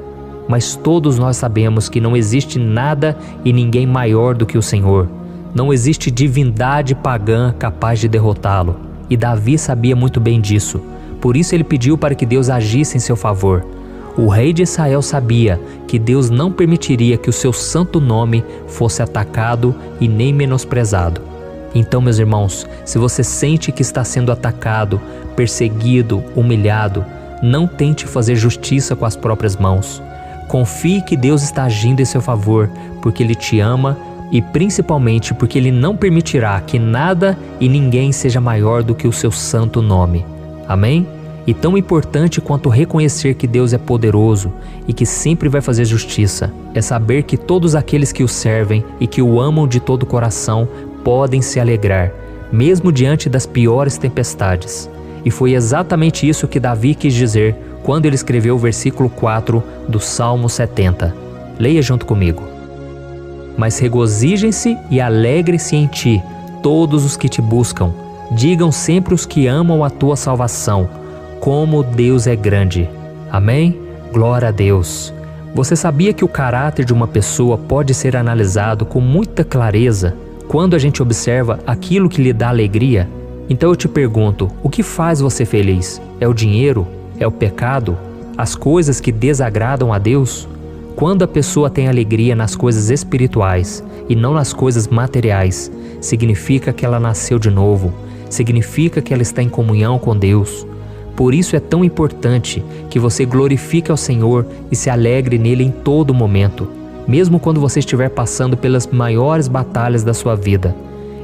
A: Mas todos nós sabemos que não existe nada e ninguém maior do que o Senhor. Não existe divindade pagã capaz de derrotá-lo. E Davi sabia muito bem disso. Por isso ele pediu para que Deus agisse em seu favor. O rei de Israel sabia que Deus não permitiria que o seu santo nome fosse atacado e nem menosprezado. Então, meus irmãos, se você sente que está sendo atacado, perseguido, humilhado, não tente fazer justiça com as próprias mãos. Confie que Deus está agindo em seu favor, porque Ele te ama e principalmente porque Ele não permitirá que nada e ninguém seja maior do que o seu santo nome. Amém? E tão importante quanto reconhecer que Deus é poderoso e que sempre vai fazer justiça, é saber que todos aqueles que o servem e que o amam de todo o coração podem se alegrar, mesmo diante das piores tempestades. E foi exatamente isso que Davi quis dizer quando ele escreveu o versículo 4 do Salmo 70. Leia junto comigo. Mas regozijem-se e alegrem-se em ti, todos os que te buscam. Digam sempre os que amam a tua salvação, como Deus é grande. Amém? Glória a Deus. Você sabia que o caráter de uma pessoa pode ser analisado com muita clareza quando a gente observa aquilo que lhe dá alegria? Então eu te pergunto, o que faz você feliz? É o dinheiro? É o pecado? As coisas que desagradam a Deus? Quando a pessoa tem alegria nas coisas espirituais e não nas coisas materiais, significa que ela nasceu de novo, significa que ela está em comunhão com Deus. Por isso é tão importante que você glorifique ao Senhor e se alegre nele em todo momento, mesmo quando você estiver passando pelas maiores batalhas da sua vida.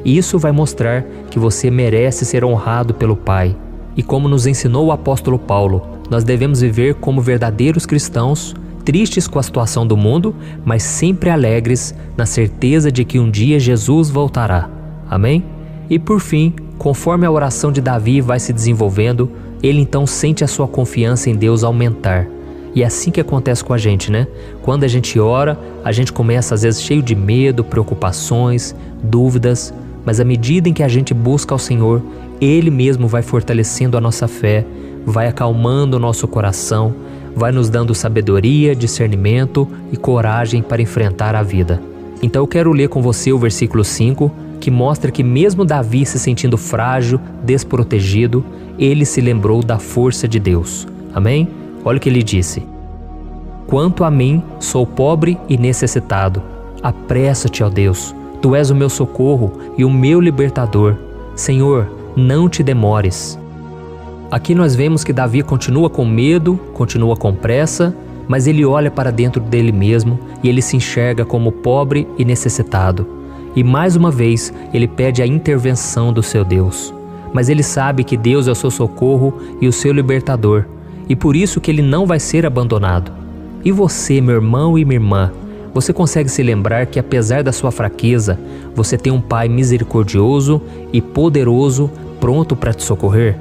A: Isso vai mostrar que você merece ser honrado pelo Pai. E como nos ensinou o apóstolo Paulo, nós devemos viver como verdadeiros cristãos, tristes com a situação do mundo, mas sempre alegres na certeza de que um dia Jesus voltará. Amém? E por fim, conforme a oração de Davi vai se desenvolvendo, ele então sente a sua confiança em Deus aumentar. E é assim que acontece com a gente, né? Quando a gente ora, a gente começa às vezes cheio de medo, preocupações, dúvidas, mas à medida em que a gente busca ao Senhor, Ele mesmo vai fortalecendo a nossa fé, vai acalmando o nosso coração, vai nos dando sabedoria, discernimento e coragem para enfrentar a vida. Então eu quero ler com você o versículo 5, que mostra que mesmo Davi se sentindo frágil, desprotegido, ele se lembrou da força de Deus. Amém? Olha o que ele disse: quanto a mim, sou pobre e necessitado. Apressa-te, ó Deus, Tu és o meu socorro e o meu libertador. Senhor, não te demores. Aqui nós vemos que Davi continua com medo, continua com pressa, mas ele olha para dentro dele mesmo e ele se enxerga como pobre e necessitado. E mais uma vez, ele pede a intervenção do seu Deus. Mas ele sabe que Deus é o seu socorro e o seu libertador, e por isso que ele não vai ser abandonado. E você, meu irmão e minha irmã, você consegue se lembrar que apesar da sua fraqueza, você tem um Pai misericordioso e poderoso pronto para te socorrer?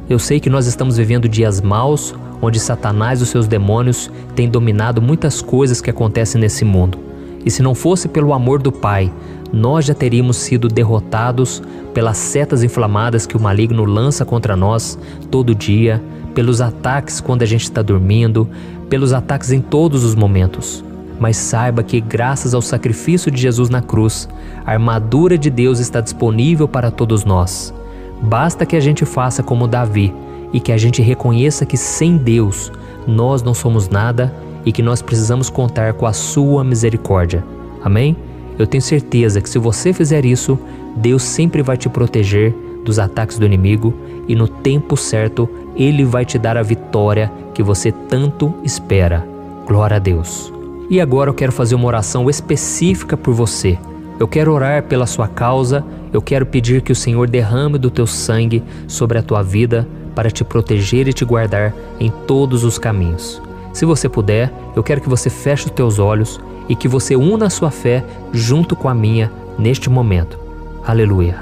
A: Eu sei que nós estamos vivendo dias maus, onde Satanás e os seus demônios têm dominado muitas coisas que acontecem nesse mundo. E se não fosse pelo amor do Pai, nós já teríamos sido derrotados pelas setas inflamadas que o maligno lança contra nós todo dia, pelos ataques quando a gente está dormindo, pelos ataques em todos os momentos. Mas saiba que graças ao sacrifício de Jesus na cruz, a armadura de Deus está disponível para todos nós. Basta que a gente faça como Davi e que a gente reconheça que sem Deus nós não somos nada e que nós precisamos contar com a sua misericórdia. Amém? Eu tenho certeza que se você fizer isso, Deus sempre vai te proteger dos ataques do inimigo e no tempo certo Ele vai te dar a vitória que você tanto espera. Glória a Deus. E agora eu quero fazer uma oração específica por você. Eu quero orar pela sua causa, eu quero pedir que o Senhor derrame do teu sangue sobre a tua vida para te proteger e te guardar em todos os caminhos. Se você puder, eu quero que você feche os teus olhos e que você una a sua fé junto com a minha neste momento. Aleluia.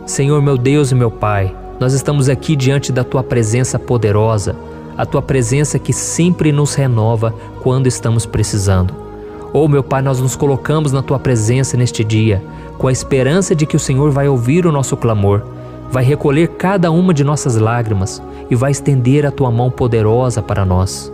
A: Senhor, meu Deus e meu Pai, nós estamos aqui diante da Tua presença poderosa, a Tua presença que sempre nos renova quando estamos precisando. Oh, meu Pai, nós nos colocamos na Tua presença neste dia, com a esperança de que o Senhor vai ouvir o nosso clamor, vai recolher cada uma de nossas lágrimas e vai estender a Tua mão poderosa para nós.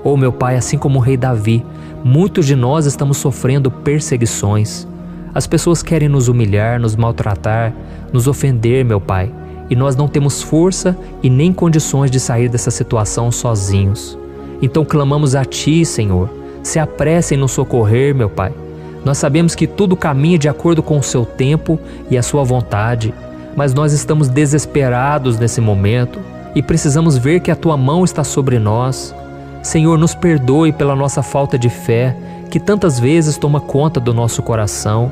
A: Oh, meu Pai, assim como o rei Davi, muitos de nós estamos sofrendo perseguições. As pessoas querem nos humilhar, nos maltratar, nos ofender, meu Pai, e nós não temos força e nem condições de sair dessa situação sozinhos. Então clamamos a Ti, Senhor, se apresse em nos socorrer, meu Pai. Nós sabemos que tudo caminha de acordo com o Seu tempo e a Sua vontade, mas nós estamos desesperados nesse momento e precisamos ver que a Tua mão está sobre nós. Senhor, nos perdoe pela nossa falta de fé, que tantas vezes toma conta do nosso coração.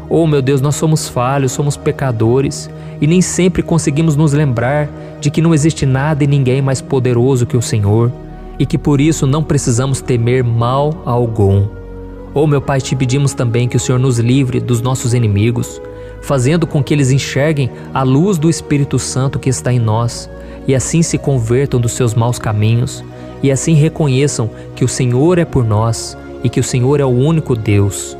A: Oh, meu Deus, nós somos falhos, somos pecadores e nem sempre conseguimos nos lembrar de que não existe nada e ninguém mais poderoso que o Senhor e que por isso não precisamos temer mal algum. Oh, meu Pai, te pedimos também que o Senhor nos livre dos nossos inimigos, fazendo com que eles enxerguem a luz do Espírito Santo que está em nós e assim se convertam dos seus maus caminhos e assim reconheçam que o Senhor é por nós e que o Senhor é o único Deus.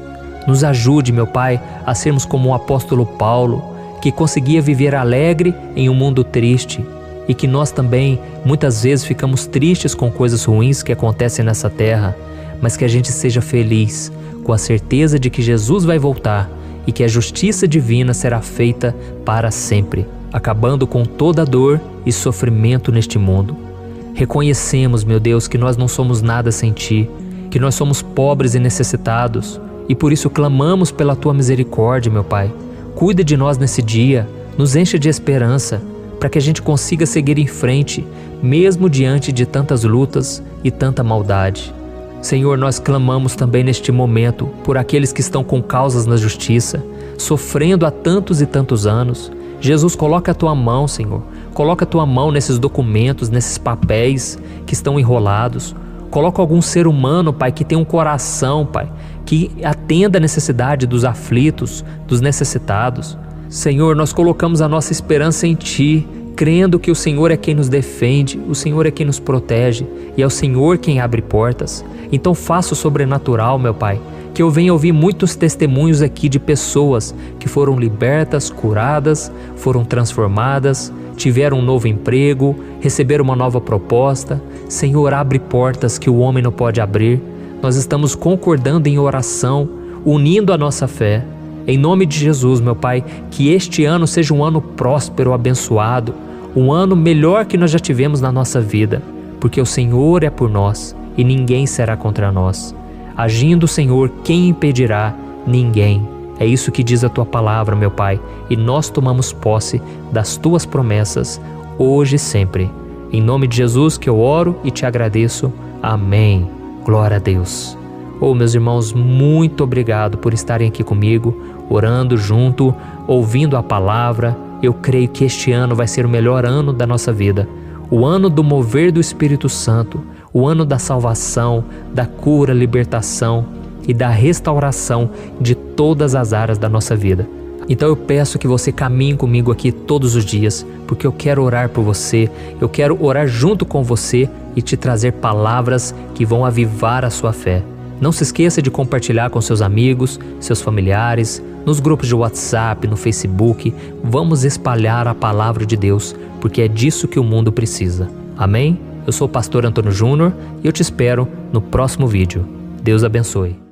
A: Nos ajude, meu Pai, a sermos como o apóstolo Paulo, que conseguia viver alegre em um mundo triste e que nós também muitas vezes ficamos tristes com coisas ruins que acontecem nessa terra, mas que a gente seja feliz com a certeza de que Jesus vai voltar e que a justiça divina será feita para sempre, acabando com toda dor e sofrimento neste mundo. Reconhecemos, meu Deus, que nós não somos nada sem Ti, que nós somos pobres e necessitados, e por isso clamamos pela Tua misericórdia, meu Pai. Cuida de nós nesse dia, nos enche de esperança, para que a gente consiga seguir em frente, mesmo diante de tantas lutas e tanta maldade. Senhor, nós clamamos também neste momento por aqueles que estão com causas na justiça, sofrendo há tantos e tantos anos. Jesus, coloca a Tua mão, Senhor. Coloca a Tua mão nesses documentos, nesses papéis que estão enrolados. Coloca algum ser humano, Pai, que tem um coração, Pai, que atenda a necessidade dos aflitos, dos necessitados. Senhor, nós colocamos a nossa esperança em Ti, crendo que o Senhor é quem nos defende, o Senhor é quem nos protege e é o Senhor quem abre portas. Então faça o sobrenatural, meu Pai, que eu venha ouvir muitos testemunhos aqui de pessoas que foram libertas, curadas, foram transformadas, tiveram um novo emprego, receberam uma nova proposta. Senhor, abre portas que o homem não pode abrir. Nós estamos concordando em oração, unindo a nossa fé. Em nome de Jesus, meu Pai, que este ano seja um ano próspero, abençoado, um ano melhor que nós já tivemos na nossa vida, porque o Senhor é por nós e ninguém será contra nós. Agindo o Senhor, quem impedirá? Ninguém. É isso que diz a Tua palavra, meu Pai, e nós tomamos posse das Tuas promessas, hoje e sempre. Em nome de Jesus que eu oro e Te agradeço. Amém. Glória a Deus. Meus irmãos, muito obrigado por estarem aqui comigo, orando junto, ouvindo a palavra. Eu creio que este ano vai ser o melhor ano da nossa vida. O ano do mover do Espírito Santo, o ano da salvação, da cura, libertação e da restauração de todas as áreas da nossa vida. Então eu peço que você caminhe comigo aqui todos os dias, porque eu quero orar por você, eu quero orar junto com você e te trazer palavras que vão avivar a sua fé. Não se esqueça de compartilhar com seus amigos, seus familiares, nos grupos de WhatsApp, no Facebook. Vamos espalhar a palavra de Deus, porque é disso que o mundo precisa. Amém? Eu sou o pastor Antônio Júnior e eu te espero no próximo vídeo. Deus abençoe.